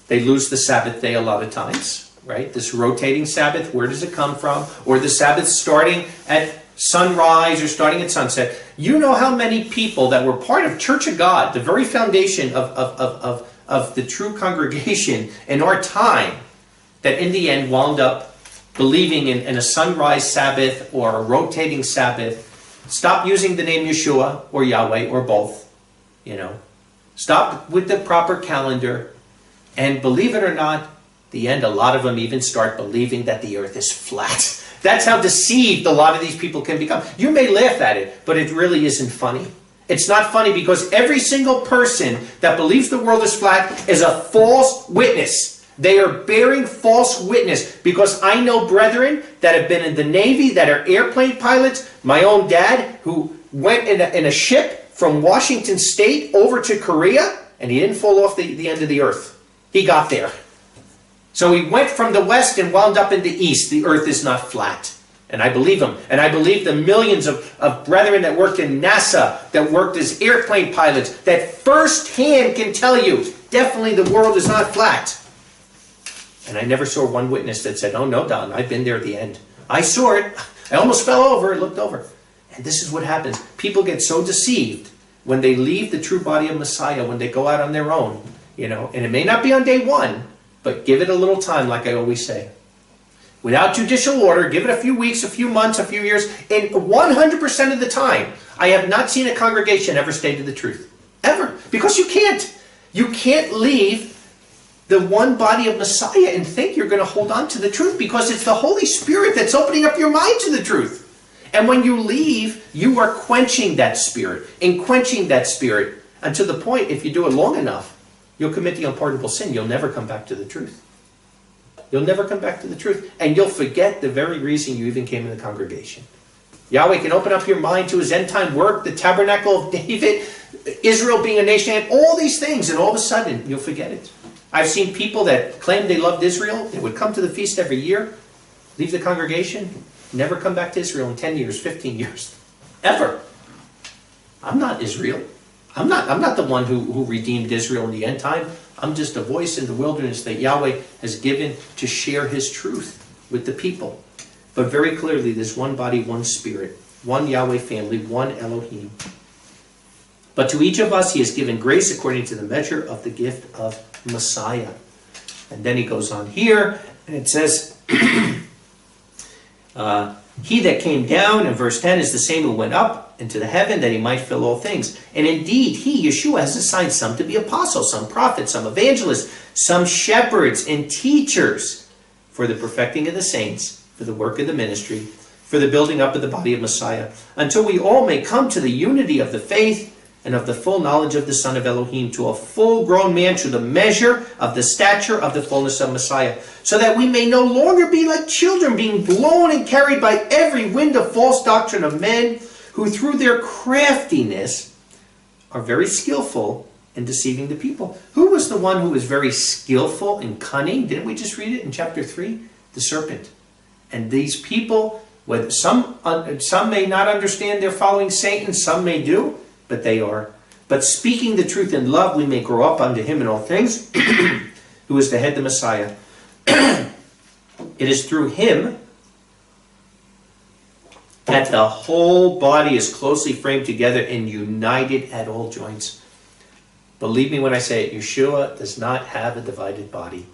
They lose the Sabbath day a lot of times, right? This rotating Sabbath, where does it come from? Or the Sabbath starting at sunrise or starting at sunset. You know how many people that were part of Church of God, the very foundation of the true congregation in our time, that in the end wound up believing in a sunrise Sabbath or a rotating Sabbath. Stop using the name Yeshua or Yahweh or both. Stop with the proper calendar. And believe it or not, the end, a lot of them even start believing that the earth is flat. That's how deceived a lot of these people can become. You may laugh at it, but it really isn't funny. It's not funny because every single person that believes the world is flat is a false witness. They are bearing false witness, because I know brethren that have been in the Navy, that are airplane pilots. My own dad, who went in a ship from Washington State over to Korea, and he didn't fall off the end of the earth. He got there. So he went from the west and wound up in the east. The earth is not flat. And I believe him. And I believe the millions of brethren that worked in NASA, that worked as airplane pilots, that firsthand can tell you, definitely the world is not flat. And I never saw one witness that said, oh no, Don, I've been there at the end. I saw it. I almost fell over and looked over. And this is what happens. People get so deceived when they leave the true body of Messiah, when they go out on their own. And it may not be on day one, but give it a little time, like I always say. Without judicial order, give it a few weeks, a few months, a few years, and 100% of the time, I have not seen a congregation ever stay to the truth. Ever. Because you can't. You can't leave the one body of Messiah and think you're going to hold on to the truth, because it's the Holy Spirit that's opening up your mind to the truth. And when you leave, you are quenching that spirit, and quenching that spirit until the point, if you do it long enough, you'll commit the unpardonable sin. You'll never come back to the truth. You'll never come back to the truth. And you'll forget the very reason you even came in the congregation. Yahweh can open up your mind to his end time work, the tabernacle of David, Israel being a nation, and all these things, and all of a sudden, you'll forget it. I've seen people that claimed they loved Israel. They would come to the feast every year, leave the congregation, never come back to Israel in 10 years, 15 years. Ever. I'm not Israel. I'm not the one who redeemed Israel in the end time. I'm just a voice in the wilderness that Yahweh has given to share his truth with the people. But very clearly, there's one body, one spirit, one Yahweh family, one Elohim. But to each of us he has given grace according to the measure of the gift of Messiah. And then he goes on here, and it says, he that came down, in verse 10, is the same who went up into the heaven, that he might fill all things. And indeed, he, Yeshua, has assigned some to be apostles, some prophets, some evangelists, some shepherds and teachers, for the perfecting of the saints, for the work of the ministry, for the building up of the body of Messiah, until we all may come to the unity of the faith and of the full knowledge of the Son of Elohim, to a full-grown man, to the measure of the stature of the fullness of Messiah, so that we may no longer be like children, being blown and carried by every wind of false doctrine of men, who through their craftiness are very skillful in deceiving the people. Who was the one who was very skillful and cunning? Didn't we just read it in chapter 3? The serpent. And these people, some may not understand they're following Satan, some may do, but they are. But speaking the truth in love, we may grow up unto him in all things, who is the head, the Messiah. It is through him that the whole body is closely framed together and united at all joints. Believe me when I say it, Yeshua does not have a divided body.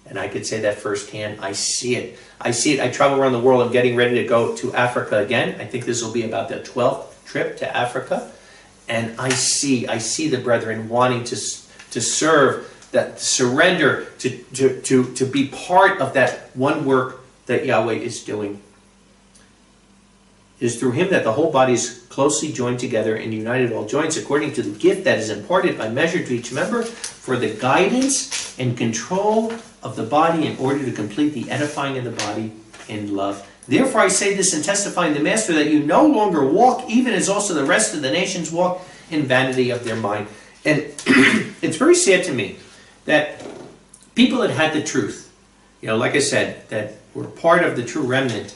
And I could say that firsthand. I see it. I see it. I travel around the world. I'm getting ready to go to Africa again. I think this will be about the 12th trip to Africa. And I see the brethren wanting to serve that surrender to be part of that one work that Yahweh is doing. It is through him that the whole body is closely joined together and united all joints according to the gift that is imparted by measure to each member for the guidance and control of the body in order to complete the edifying of the body in love. Therefore I say this and testify in the Master that you no longer walk even as also the rest of the nations walk in vanity of their mind. And it's very sad to me that people that had the truth, like I said, that were part of the true remnant,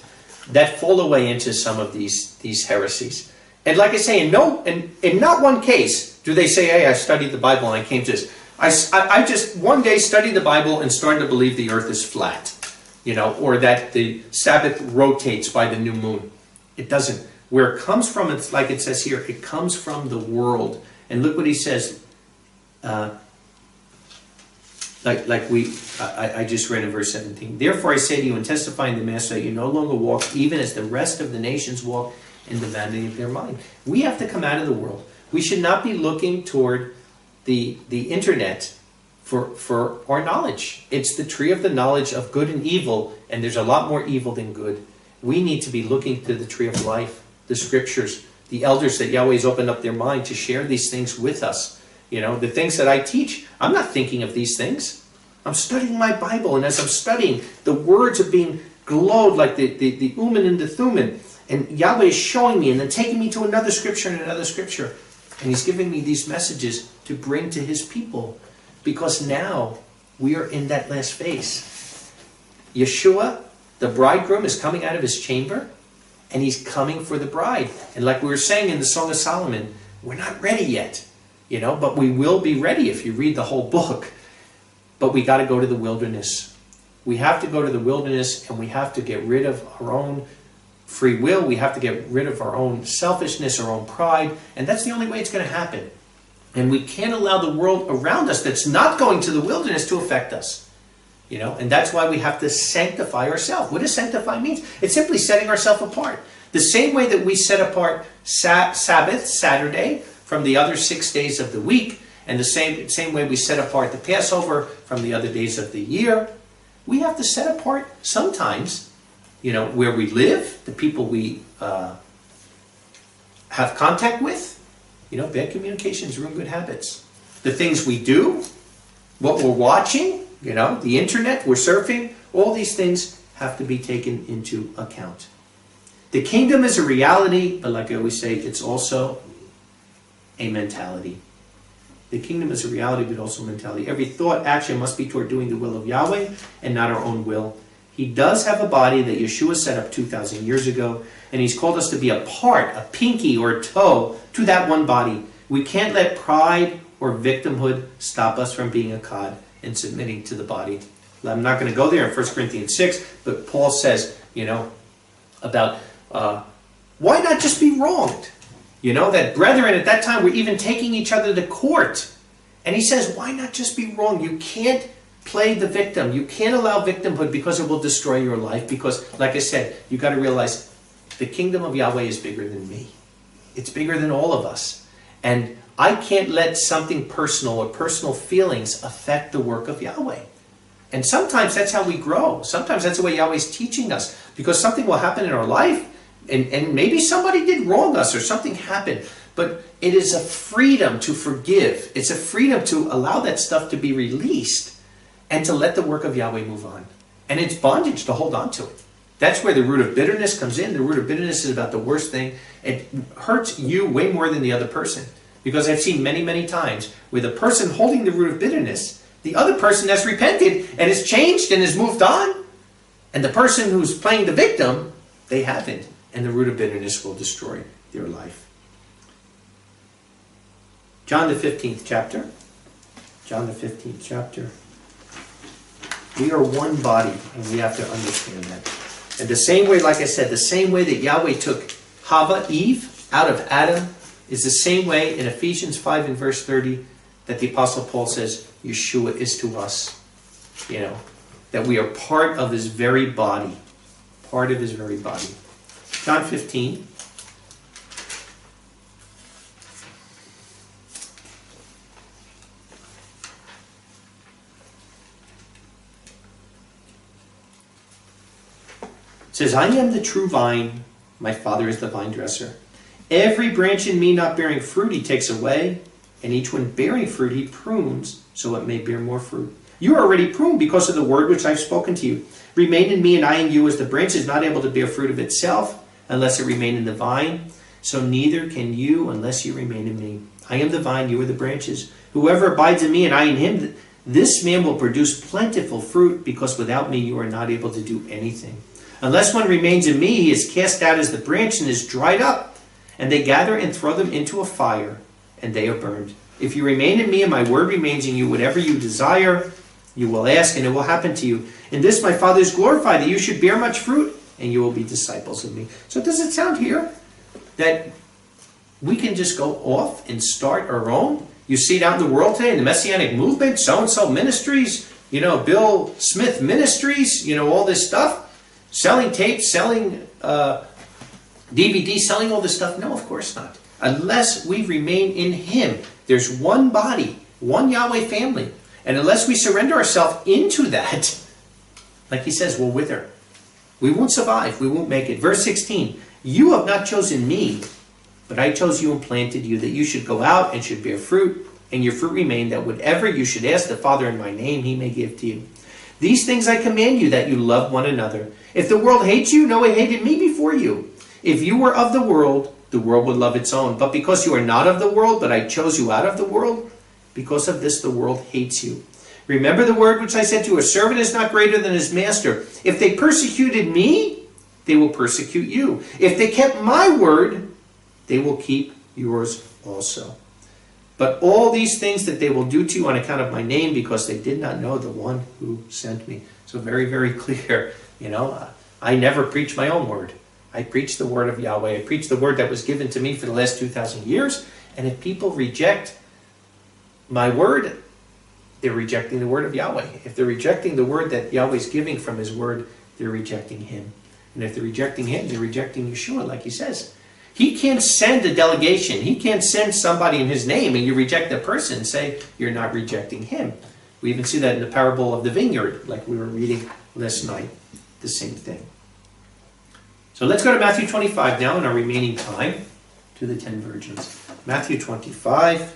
that fall away into some of these heresies. And like I say, in not one case do they say, hey, I studied the Bible and I came to this. I just one day studied the Bible and started to believe the earth is flat, or that the Sabbath rotates by the new moon. It doesn't. Where it comes from, it's like it says here, it comes from the world. And look what he says, I just read in verse 17. Therefore I say to you and testify in the Master that you no longer walk even as the rest of the nations walk in the vanity of their mind. We have to come out of the world. We should not be looking toward the internet for our knowledge. It's the tree of the knowledge of good and evil, and there's a lot more evil than good. We need to be looking to the tree of life, the scriptures, the elders that Yahweh's opened up their mind to share these things with us. The things that I teach, I'm not thinking of these things. I'm studying my Bible, and as I'm studying, the words are being glowed like the Uman and the Thuman, and Yahweh is showing me and then taking me to another scripture and another scripture. And he's giving me these messages to bring to his people, because now we are in that last phase. Yeshua, the bridegroom, is coming out of his chamber, and he's coming for the bride. And like we were saying in the Song of Solomon, we're not ready yet, but we will be ready if you read the whole book. But we got to go to the wilderness. We have to go to the wilderness, and we have to get rid of our own free will. We have to get rid of our own selfishness, our own pride, and that's the only way it's going to happen. And we can't allow the world around us that's not going to the wilderness to affect us. And that's why we have to sanctify ourselves. What does sanctify mean? It's simply setting ourselves apart. The same way that we set apart Sabbath, Saturday, from the other 6 days of the week, and the same way we set apart the Passover from the other days of the year, we have to set apart sometimes, where we live, the people we have contact with. Bad communications ruin good habits. The things we do, what we're watching, the internet, we're surfing, all these things have to be taken into account. The kingdom is a reality, but like I always say, it's also a mentality. The kingdom is a reality, but also a mentality. Every thought, action must be toward doing the will of Yahweh and not our own will. He does have a body that Yeshua set up 2,000 years ago, and he's called us to be a part, a pinky or a toe to that one body. We can't let pride or victimhood stop us from being a cod and submitting to the body. I'm not going to go there in 1 Corinthians 6, but Paul says, about why not just be wronged? That brethren at that time were even taking each other to court. And he says, why not just be wrong? You can't play the victim. You can't allow victimhood, because it will destroy your life. Because, like I said, you got to realize the kingdom of Yahweh is bigger than me. It's bigger than all of us. And I can't let something personal or personal feelings affect the work of Yahweh. And sometimes that's how we grow. Sometimes that's the way Yahweh's teaching us. Because something will happen in our life, and maybe somebody did wrong us or something happened. But it is a freedom to forgive. It's a freedom to allow that stuff to be released and to let the work of Yahweh move on. And it's bondage to hold on to it. That's where the root of bitterness comes in. The root of bitterness is about the worst thing. It hurts you way more than the other person. Because I've seen many, many times where the person holding the root of bitterness, the other person has repented and has changed and has moved on. And the person who's playing the victim, they haven't. And the root of bitterness will destroy their life. John the 15th chapter. John the 15th chapter. We are one body, and we have to understand that. And the same way, like I said, the same way that Yahweh took Eve, out of Adam, is the same way in Ephesians 5 and verse 30 that the Apostle Paul says Yeshua is to us. That we are part of his very body. Part of his very body. John 15. says, I am the true vine, my Father is the vine dresser. Every branch in me not bearing fruit he takes away, and each one bearing fruit he prunes, so it may bear more fruit. You are already pruned because of the word which I have spoken to you. Remain in me and I in you, as the branch is not able to bear fruit of itself, unless it remain in the vine. So neither can you unless you remain in me. I am the vine, you are the branches. Whoever abides in me and I in him, this man will produce plentiful fruit, because without me you are not able to do anything. Unless one remains in me, he is cast out as the branch and is dried up, and they gather and throw them into a fire, and they are burned. If you remain in me and my word remains in you, whatever you desire, you will ask, and it will happen to you. In this my Father is glorified, that you should bear much fruit, and you will be disciples of me. So does it sound here that we can just go off and start our own? You see it out in the world today, in the Messianic movement, so-and-so ministries, Bill Smith Ministries, all this stuff. Selling tapes, selling DVDs, selling all this stuff. No, of course not. Unless we remain in him. There's one body, one Yahweh family. And unless we surrender ourselves into that, like he says, we'll wither. We won't survive. We won't make it. Verse 16, you have not chosen me, but I chose you and planted you, that you should go out and should bear fruit, and your fruit remain, that whatever you should ask the Father in my name, he may give to you. These things I command you, that you love one another. If the world hates you, no, it hated me before you. If you were of the world would love its own. But because you are not of the world, but I chose you out of the world, because of this the world hates you. Remember the word which I said to you, a servant is not greater than his master. If they persecuted me, they will persecute you. If they kept my word, they will keep yours also. But all these things that they will do to you on account of my name, because they did not know the one who sent me. So very, very clear. I never preach my own word. I preach the word of Yahweh. I preach the word that was given to me for the last 2,000 years. And if people reject my word, they're rejecting the word of Yahweh. If they're rejecting the word that Yahweh is giving from his word, they're rejecting him. And if they're rejecting him, they're rejecting Yeshua, like he says. He can't send a delegation. He can't send somebody in his name and you reject that person and say you're not rejecting him. We even see that in the parable of the vineyard, like we were reading last night. The same thing. So let's go to Matthew 25 now in our remaining time, to the 10 virgins. Matthew 25,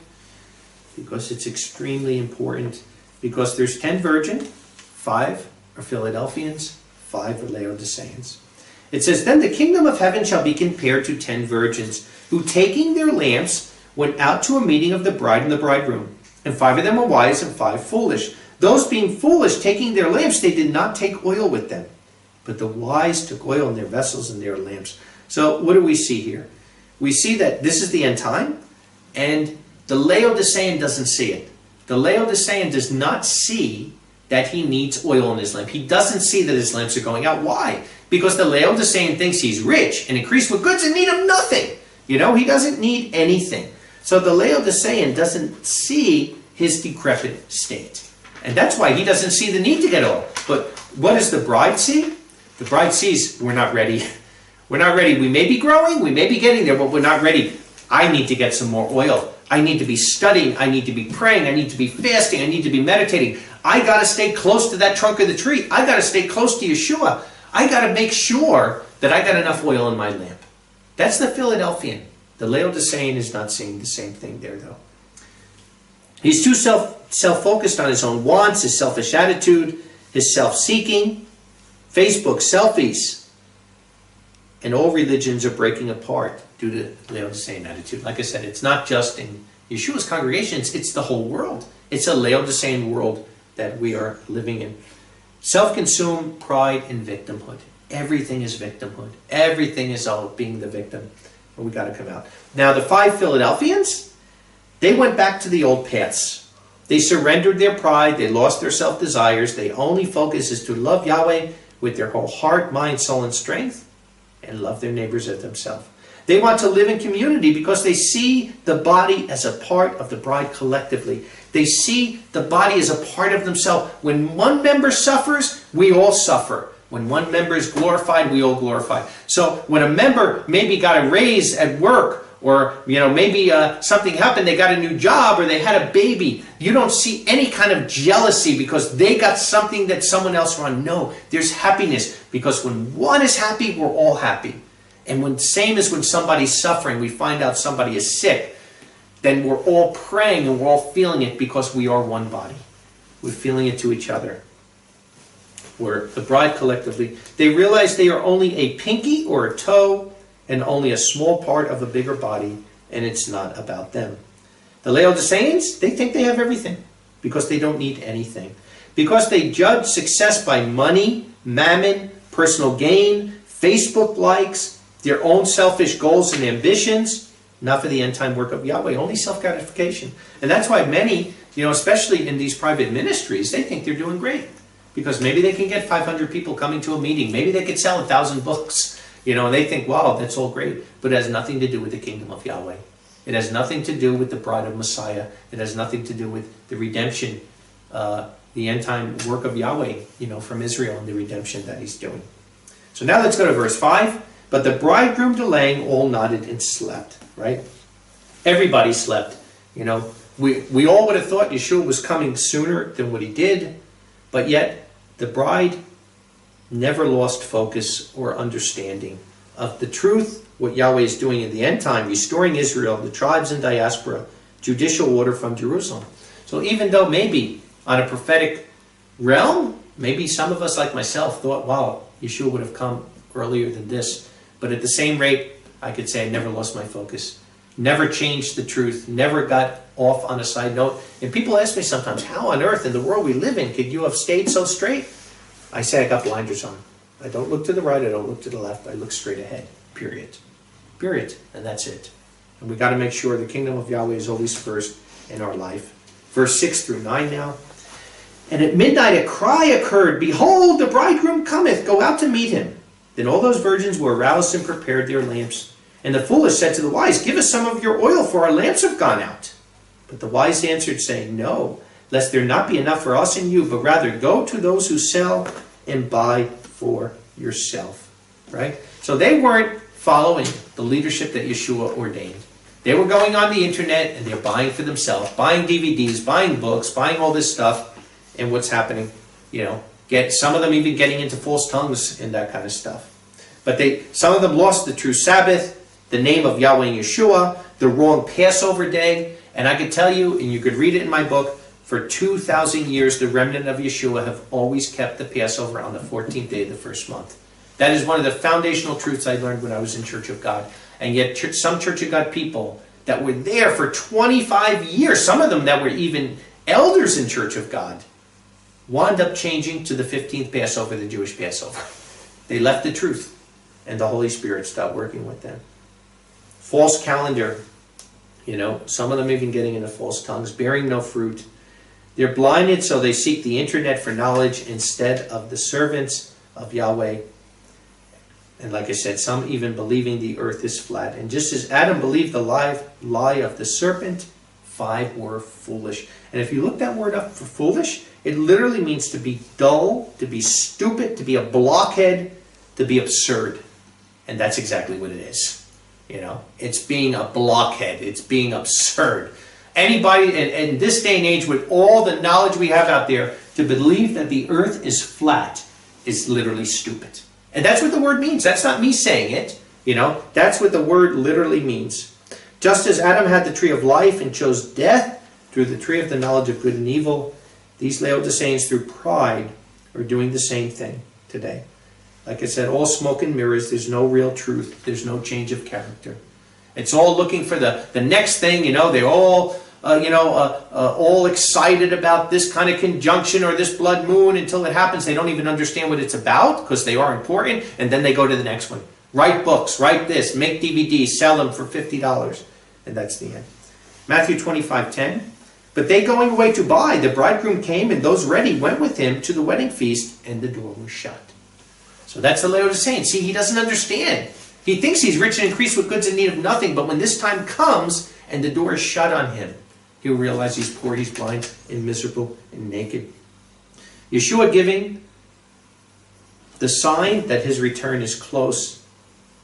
because it's extremely important, because there's 10 virgins, 5 are Philadelphians, 5 are Laodiceans. It says, then the kingdom of heaven shall be compared to 10 virgins, who taking their lamps went out to a meeting of the bride and the bridegroom. And 5 of them were wise and 5 foolish. Those being foolish, taking their lamps, they did not take oil with them. But the wise took oil in their vessels and their lamps. So what do we see here? We see that this is the end time, and the Laodicean doesn't see it. The Laodicean does not see that he needs oil in his lamp. He doesn't see that his lamps are going out. Why? Because the Laodicean thinks he's rich and increased with goods and need of nothing. He doesn't need anything. So the Laodicean doesn't see his decrepit state. And that's why he doesn't see the need to get oil. But what does the bride see? The bride sees, we're not ready. We're not ready. We may be growing, we may be getting there, but we're not ready. I need to get some more oil. I need to be studying. I need to be praying. I need to be fasting. I need to be meditating. I got to stay close to that trunk of the tree. I got to stay close to Yeshua. I got to make sure that I got enough oil in my lamp. That's the Philadelphian. The Laodicean is not seeing the same thing there, though. He's too self-focused on his own wants, his selfish attitude, his self-seeking, Facebook selfies. And all religions are breaking apart due to Laodicean attitude. Like I said, it's not just in Yeshua's congregations, it's the whole world. It's a Laodicean world that we are living in. Self-consumed pride and victimhood. Everything is victimhood. Everything is all being the victim. But we got to come out. Now the 5 Philadelphians, they went back to the old paths. They surrendered their pride. They lost their self-desires. They only focus is to love Yahweh with their whole heart, mind, soul, and strength, and love their neighbors as themselves. They want to live in community because they see the body as a part of the bride collectively. They see the body as a part of themselves. When one member suffers, we all suffer. When one member is glorified, we all glorify. So when a member maybe got a raise at work, or maybe something happened, they got a new job, or they had a baby. You don't see any kind of jealousy because they got something that someone else won. No, there's happiness, because when one is happy, we're all happy. And same as when somebody's suffering, we find out somebody is sick, then we're all praying and we're all feeling it, because we are one body. We're feeling it to each other. We're the bride collectively. They realize they are only a pinky or a toe and only a small part of a bigger body, and it's not about them. The Laodiceans, they think they have everything because they don't need anything. Because they judge success by money, mammon, personal gain, Facebook likes, their own selfish goals and ambitions, not for the end-time work of Yahweh, only self-gratification. And that's why many, especially in these private ministries, they think they're doing great. Because maybe they can get 500 people coming to a meeting. Maybe they could sell 1,000 books. And they think, wow, that's all great. But it has nothing to do with the kingdom of Yahweh. It has nothing to do with the bride of Messiah. It has nothing to do with the redemption, the end-time work of Yahweh, from Israel, and the redemption that he's doing. So now let's go to verse 5. But the bridegroom delaying, all nodded and slept. Right? Everybody slept. We all would have thought Yeshua was coming sooner than what he did. But yet, the bride never lost focus or understanding of the truth, what Yahweh is doing in the end time, restoring Israel, the tribes in diaspora, judicial order from Jerusalem. So even though maybe on a prophetic realm, maybe some of us like myself thought, wow, Yeshua would have come earlier than this. But at the same rate, I could say I never lost my focus. Never changed the truth, never got off on a side note. And people ask me sometimes, how on earth in the world we live in could you have stayed so straight? I say I got blinders on. I don't look to the right, I don't look to the left, I look straight ahead, period. Period, and that's it. And we got to make sure the kingdom of Yahweh is always first in our life. Verse 6 through 9 now. And at midnight a cry occurred, behold, the bridegroom cometh, go out to meet him. Then all those virgins were aroused and prepared their lamps. And the foolish said to the wise, give us some of your oil, for our lamps have gone out. But the wise answered, saying, no, lest there not be enough for us and you, but rather go to those who sell and buy for yourself. Right? So they weren't following the leadership that Yeshua ordained. They were going on the internet and they're buying for themselves, buying DVDs, buying books, buying all this stuff. And what's happening? Some of them even getting into false tongues and that kind of stuff. But some of them lost the true Sabbath, the name of Yahweh and Yeshua, the wrong Passover day. And I could tell you, and you could read it in my book, for 2,000 years, the remnant of Yeshua have always kept the Passover on the 14th day of the first month. That is one of the foundational truths I learned when I was in Church of God. And yet some Church of God people that were there for 25 years, some of them that were even elders in Church of God, wound up changing to the 15th Passover, the Jewish Passover. They left the truth, and the Holy Spirit stopped working with them. False calendar, some of them even getting into false tongues, bearing no fruit. They're blinded, so they seek the internet for knowledge instead of the servants of Yahweh. And like I said, some even believing the earth is flat. And just as Adam believed the lie of the serpent, 5 were foolish. And if you look that word up for foolish, it literally means to be dull, to be stupid, to be a blockhead, to be absurd. And that's exactly what it is. It's being a blockhead. It's being absurd. Anybody in this day and age with all the knowledge we have out there, to believe that the earth is flat is literally stupid. And that's what the word means. That's not me saying it. That's what the word literally means. Just as Adam had the tree of life and chose death through the tree of the knowledge of good and evil, these Laodiceans through pride are doing the same thing today. Like I said, all smoke and mirrors. There's no real truth. There's no change of character. It's all looking for the next thing. They're all all excited about this kind of conjunction or this blood moon. Until it happens, they don't even understand what it's about, because they are important, and then they go to the next one. Write books, write this, make DVDs, sell them for $50, and that's the end. Matthew 25:10. But they going away to buy, the bridegroom came, and those ready went with him to the wedding feast, and the door was shut. So that's the Laodicean. See, he doesn't understand. He thinks he's rich and increased with goods in need of nothing, but when this time comes and the door is shut on him, he'll realize he's poor, he's blind, and miserable, and naked. Yeshua giving the sign that his return is close.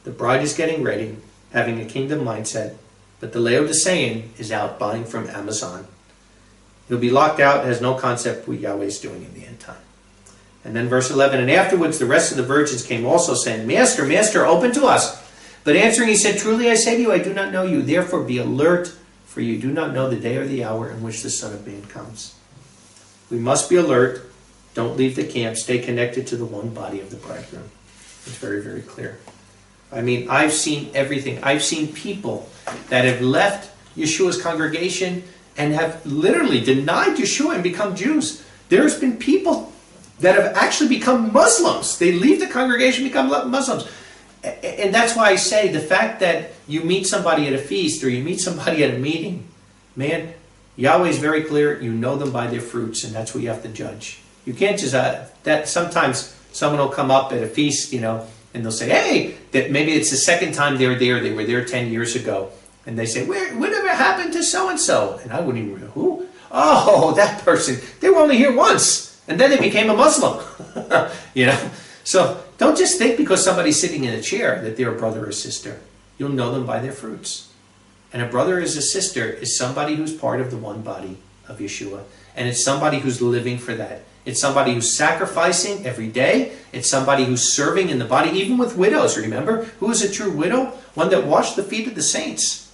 The bride is getting ready, having a kingdom mindset, But the Laodicean is out buying from Amazon. He'll be locked out, has no concept what Yahweh is doing in the end time. And then verse 11, and afterwards the rest of the virgins came also, saying, Master, Master, open to us. But answering he said, Truly I say to you, I do not know you. Therefore be alert, for you do not know the day or the hour in which the Son of Man comes. We must be alert. Don't leave the camp. Stay connected to the one body of the bridegroom. It's very, very clear. I mean, I've seen everything. I've seen people that have left Yeshua's congregation and have literally denied Yeshua and become Jews. There's been people that have actually become Muslims. They leave the congregation and become Muslims. And that's why I say the fact that you meet somebody at a feast or you meet somebody at a meeting, man, Yahweh is very clear. You know them by their fruits, and that's what you have to judge. You can't just, that sometimes someone will come up at a feast, you know, and they'll say, hey, that maybe it's the second time they were there. They were there 10 years ago. And they say, whatever happened to so-and-so? And I wouldn't even know who. Oh, that person. They were only here once. And then they became a Muslim. You know? So don't just think because somebody's sitting in a chair that they're a brother or sister. You'll know them by their fruits. And a brother or a sister is somebody who's part of the one body of Yeshua. And it's somebody who's living for that. It's somebody who's sacrificing every day. It's somebody who's serving in the body, even with widows, remember? Who is a true widow? One that washed the feet of the saints.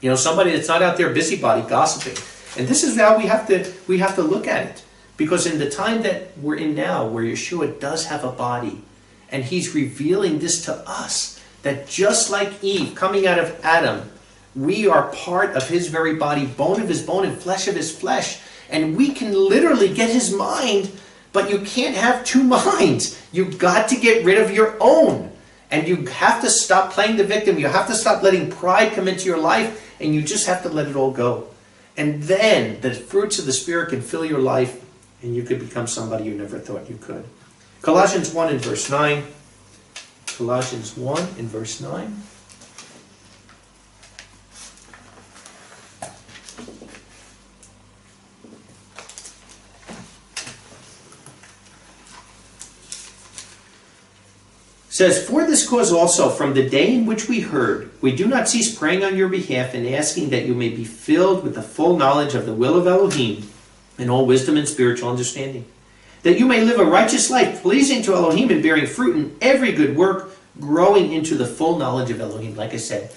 You know, somebody that's not out there busybody gossiping. And this is how we have to look at it. Because in the time that we're in now, where Yeshua does have a body, and he's revealing this to us, that just like Eve coming out of Adam, we are part of his very body, bone of his bone and flesh of his flesh. And we can literally get his mind, but you can't have two minds. You've got to get rid of your own. And you have to stop playing the victim. You have to stop letting pride come into your life. And you just have to let it all go. And then the fruits of the Spirit can fill your life. And you could become somebody you never thought you could. Colossians 1 in verse 9. Colossians 1 in verse 9. Says, for this cause also, from the day in which we heard, we do not cease praying on your behalf and asking that you may be filled with the full knowledge of the will of Elohim in all wisdom and spiritual understanding, that you may live a righteous life, pleasing to Elohim and bearing fruit in every good work, growing into the full knowledge of Elohim. Like I said,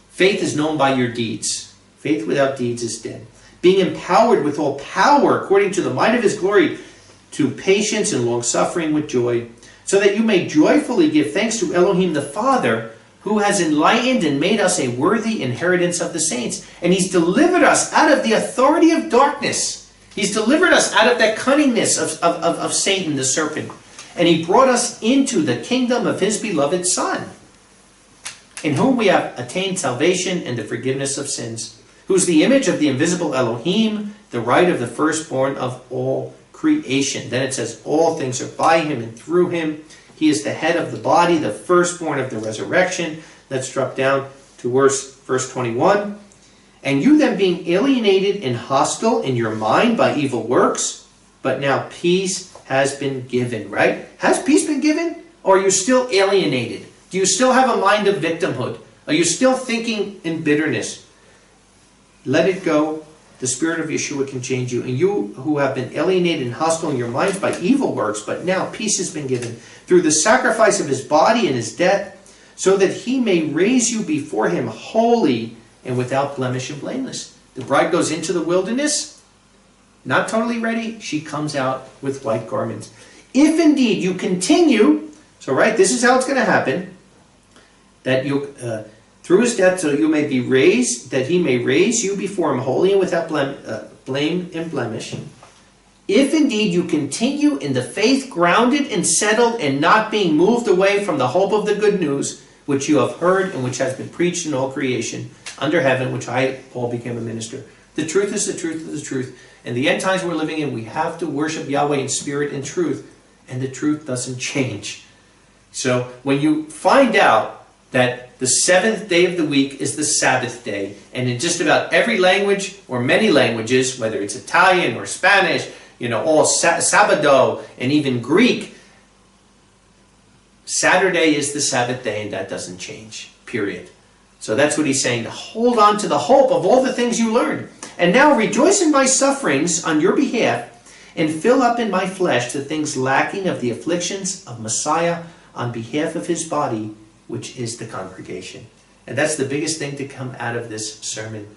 faith is known by your deeds. Faith without deeds is dead. Being empowered with all power according to the might of his glory, to patience and long-suffering with joy, so that you may joyfully give thanks to Elohim the Father, who has enlightened and made us a worthy inheritance of the saints. And he's delivered us out of the authority of darkness. He's delivered us out of that cunningness of Satan, the serpent. And he brought us into the kingdom of his beloved Son, in whom we have attained salvation and the forgiveness of sins, who's the image of the invisible Elohim, the right of the firstborn of all creation. Then it says, all things are by him and through him. He is the head of the body, the firstborn of the resurrection. Let's drop down to verse 21. And you then being alienated and hostile in your mind by evil works, but now peace has been given, right? Has peace been given? Or are you still alienated? Do you still have a mind of victimhood? Are you still thinking in bitterness? Let it go. The Spirit of Yeshua can change you. And you who have been alienated and hostile in your minds by evil works, but now peace has been given through the sacrifice of his body and his death, so that he may raise you before him holy and without blemish and blameless. The bride goes into the wilderness, not totally ready. She comes out with white garments. If indeed you continue, so right, this is how it's going to happen, that you... through his death, so you may be raised, that he may raise you before him holy and without blame and blemish. If indeed you continue in the faith, grounded and settled, and not being moved away from the hope of the good news, which you have heard and which has been preached in all creation under heaven, which I, Paul, became a minister. The truth is the truth is the truth. And the end times we're living in, we have to worship Yahweh in spirit and truth. And the truth doesn't change. So when you find out that the seventh day of the week is the Sabbath day, and in just about every language, or many languages, whether it's Italian or Spanish, you know, all Sabado, and even Greek, Saturday is the Sabbath day, and that doesn't change, period. So that's what he's saying, to hold on to the hope of all the things you learned. And now rejoice in my sufferings on your behalf, and fill up in my flesh the things lacking of the afflictions of Messiah on behalf of his body, which is the congregation. And that's the biggest thing to come out of this sermon,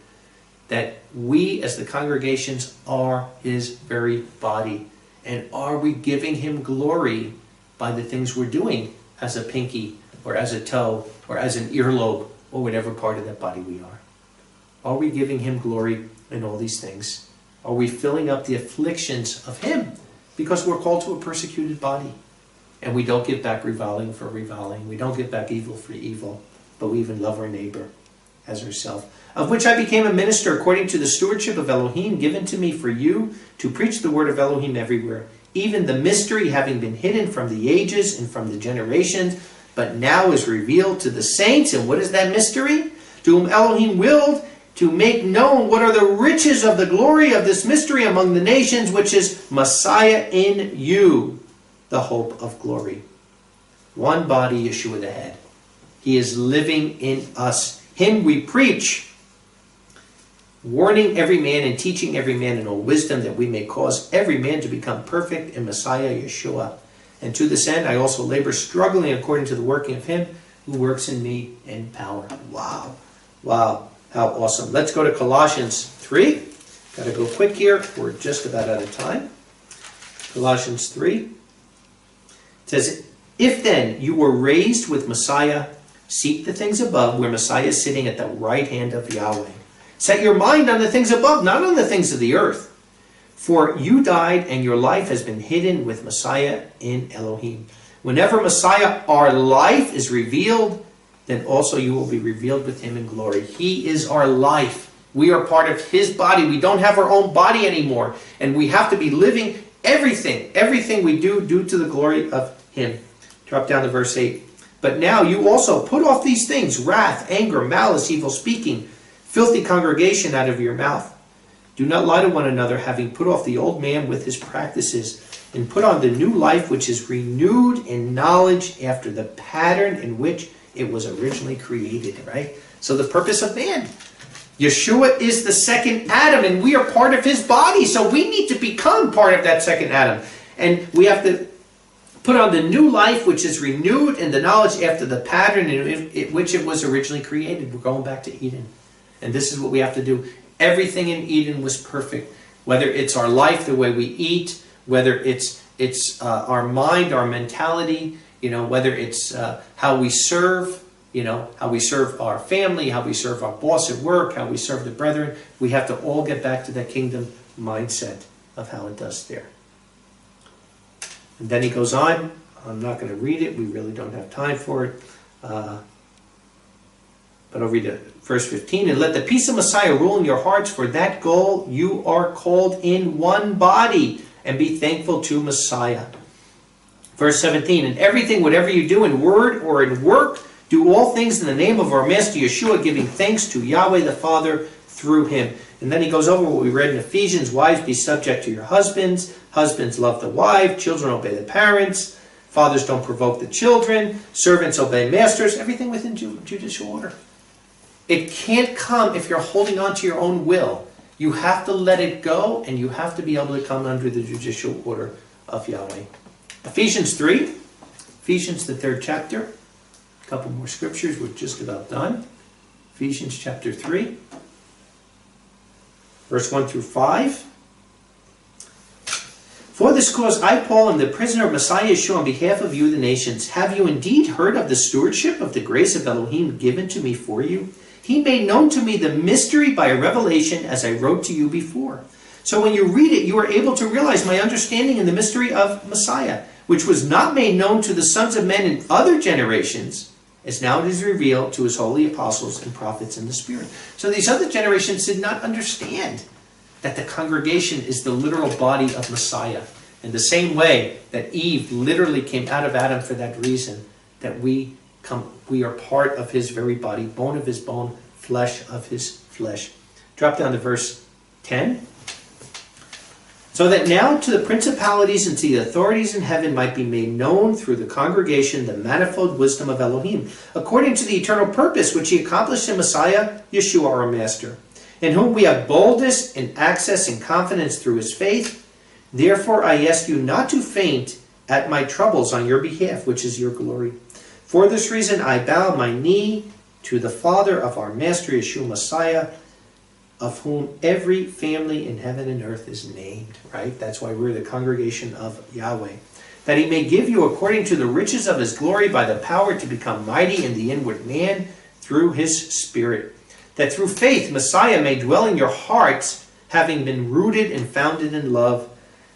that we as the congregations are his very body. And are we giving him glory by the things we're doing as a pinky or as a toe or as an earlobe or whatever part of that body we are? Are we giving him glory in all these things? Are we filling up the afflictions of him? Because we're called to a persecuted body. And we don't give back reviling for reviling. We don't give back evil for evil. But we even love our neighbor as ourselves. Of which I became a minister according to the stewardship of Elohim given to me for you to preach the word of Elohim everywhere. Even the mystery having been hidden from the ages and from the generations, but now is revealed to the saints. And what is that mystery? To whom Elohim willed to make known what are the riches of the glory of this mystery among the nations, which is Messiah in you, the hope of glory. One body, Yeshua the head. He is living in us. Him we preach, warning every man and teaching every man in all wisdom, that we may cause every man to become perfect in Messiah Yeshua. And to this end I also labor, struggling according to the working of him who works in me in power. Wow. Wow. How awesome. Let's go to Colossians 3. Got to go quick here. We're just about out of time. Colossians 3. It says, if then you were raised with Messiah, seek the things above, where Messiah is sitting at the right hand of Yahweh. Set your mind on the things above, not on the things of the earth. For you died, and your life has been hidden with Messiah in Elohim. Whenever Messiah, our life, is revealed, then also you will be revealed with him in glory. He is our life. We are part of his body. We don't have our own body anymore. And we have to be living everything we do to the glory of him. Drop down to verse 8. But now you also put off these things, wrath, anger, malice, evil speaking, filthy congregation out of your mouth. Do not lie to one another, having put off the old man with his practices, and put on the new life, which is renewed in knowledge after the pattern in which it was originally created, right? So the purpose of man. Yeshua is the second Adam, and we are part of his body. So we need to become part of that second Adam. And we have to put on the new life, which is renewed in the knowledge after the pattern in which it was originally created. We're going back to Eden. And this is what we have to do. Everything in Eden was perfect. Whether it's our life, the way we eat, whether it's our mind, our mentality, whether it's how we serve, how we serve our family, how we serve our boss at work, how we serve the brethren. We have to all get back to that kingdom mindset of how it does there. And then he goes on. I'm not going to read it. We really don't have time for it. But I'll read it. Verse 15. And let the peace of Messiah rule in your hearts. For that goal you are called in one body. And be thankful to Messiah. Verse 17. And everything, whatever you do in word or in work, do all things in the name of our Master Yeshua, giving thanks to Yahweh the Father through him. And then he goes over what we read in Ephesians. Wives, be subject to your husbands. Husbands, love the wife. Children, obey the parents. Fathers, don't provoke the children. Servants, obey masters. Everything within judicial order. It can't come if you're holding on to your own will. You have to let it go, and you have to be able to come under the judicial order of Yahweh. Ephesians 3. Ephesians, the 3rd chapter. A couple more scriptures. We're just about done. Ephesians chapter 3. Verse 1 through 5. For this cause I, Paul, am the prisoner of Messiah Yeshua on behalf of you, the nations. Have you indeed heard of the stewardship of the grace of Elohim given to me for you? He made known to me the mystery by a revelation, as I wrote to you before. So when you read it, you are able to realize my understanding in the mystery of Messiah, which was not made known to the sons of men in other generations, as now it is revealed to his holy apostles and prophets in the Spirit. So these other generations did not understand that the congregation is the literal body of Messiah. In the same way that Eve literally came out of Adam for that reason, that we are part of his very body, bone of his bone, flesh of his flesh. Drop down to verse 10. So that now to the principalities and to the authorities in heaven might be made known through the congregation the manifold wisdom of Elohim, according to the eternal purpose which he accomplished in Messiah, Yeshua our Master, in whom we have boldness and access and confidence through his faith. Therefore I ask you not to faint at my troubles on your behalf, which is your glory. For this reason I bow my knee to the Father of our Master Yeshua Messiah, of whom every family in heaven and earth is named, right? That's why we're the congregation of Yahweh. That he may give you according to the riches of his glory by the power to become mighty in the inward man through his Spirit. That through faith Messiah may dwell in your hearts, having been rooted and founded in love,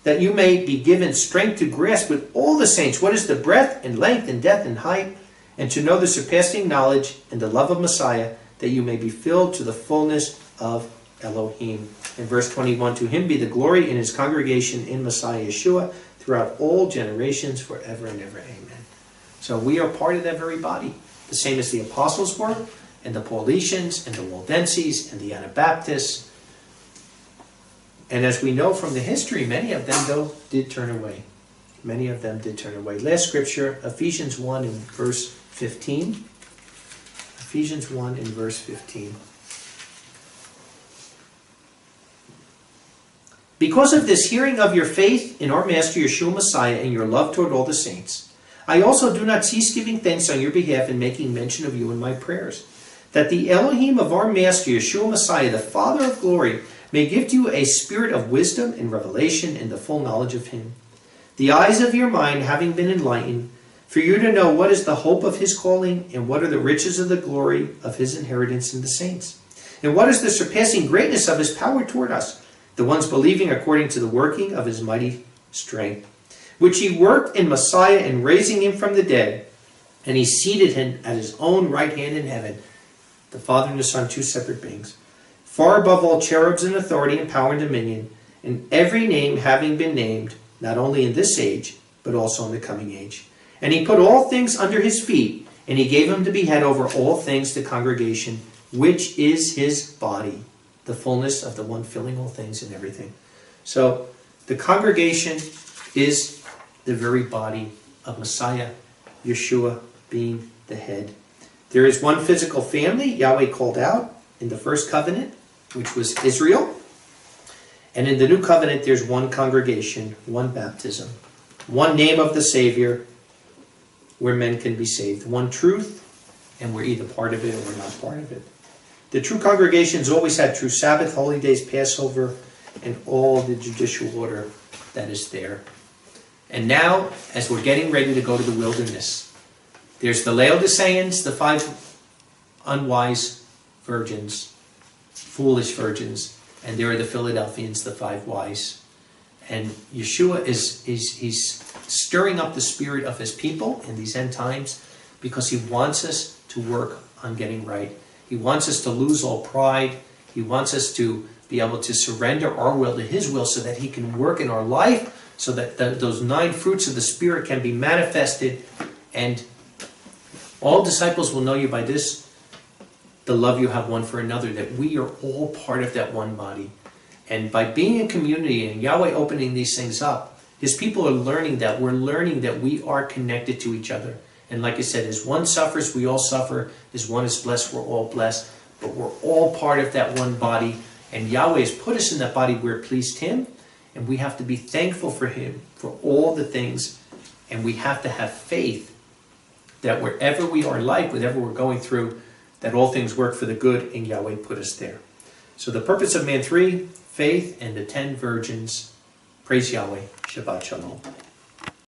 that you may be given strength to grasp with all the saints what is the breadth and length and depth and height, and to know the surpassing knowledge and the love of Messiah, that you may be filled to the fullness of Elohim. In verse 21, to him be the glory in his congregation in Messiah Yeshua throughout all generations forever and ever. Amen. So we are part of that very body, the same as the apostles were, and the Paulicians, and the Waldenses, and the Anabaptists. And as we know from the history, many of them, though, did turn away. Many of them did turn away. Last scripture, Ephesians 1 in verse 15. Ephesians 1 in verse 15. Because of this hearing of your faith in our Master Yeshua Messiah and your love toward all the saints, I also do not cease giving thanks on your behalf and making mention of you in my prayers, that the Elohim of our Master Yeshua Messiah, the Father of glory, may give to you a spirit of wisdom and revelation in the full knowledge of him, the eyes of your mind having been enlightened, for you to know what is the hope of his calling, and what are the riches of the glory of his inheritance in the saints, and what is the surpassing greatness of his power toward us, the ones believing according to the working of his mighty strength, which he worked in Messiah in raising him from the dead, and he seated him at his own right hand in heaven, the Father and the Son, two separate beings, far above all cherubs and authority and power and dominion, and every name having been named, not only in this age, but also in the coming age. And he put all things under his feet, and he gave him to be head over all things to the congregation, which is his body, the fullness of the one filling all things and everything. So the congregation is the very body of Messiah, Yeshua being the head. There is one physical family Yahweh called out in the first covenant, which was Israel. And in the new covenant, there's one congregation, one baptism, one name of the Savior where men can be saved, one truth, and we're either part of it or we're not part of it. The true congregations always had true Sabbath, holy days, Passover, and all the judicial order that is there. And now, as we're getting ready to go to the wilderness, there's the Laodiceans, the 5 unwise virgins, foolish virgins, and there are the Philadelphians, the 5 wise. And Yeshua he's stirring up the spirit of his people in these end times because he wants us to work on getting right. He wants us to lose all pride. He wants us to be able to surrender our will to his will so that he can work in our life, so that those 9 fruits of the Spirit can be manifested. And all disciples will know you by this, the love you have one for another, that we are all part of that one body. And by being in community and Yahweh opening these things up, his people are learning that. We're learning that we are connected to each other. And like I said, as one suffers, we all suffer. As one is blessed, we're all blessed. But we're all part of that one body. And Yahweh has put us in that body where it pleased him. And we have to be thankful for him for all the things. And we have to have faith that wherever we are in life, whatever we're going through, that all things work for the good, and Yahweh put us there. So the purpose of man 3, faith, and the 10 virgins. Praise Yahweh. Shabbat Shalom.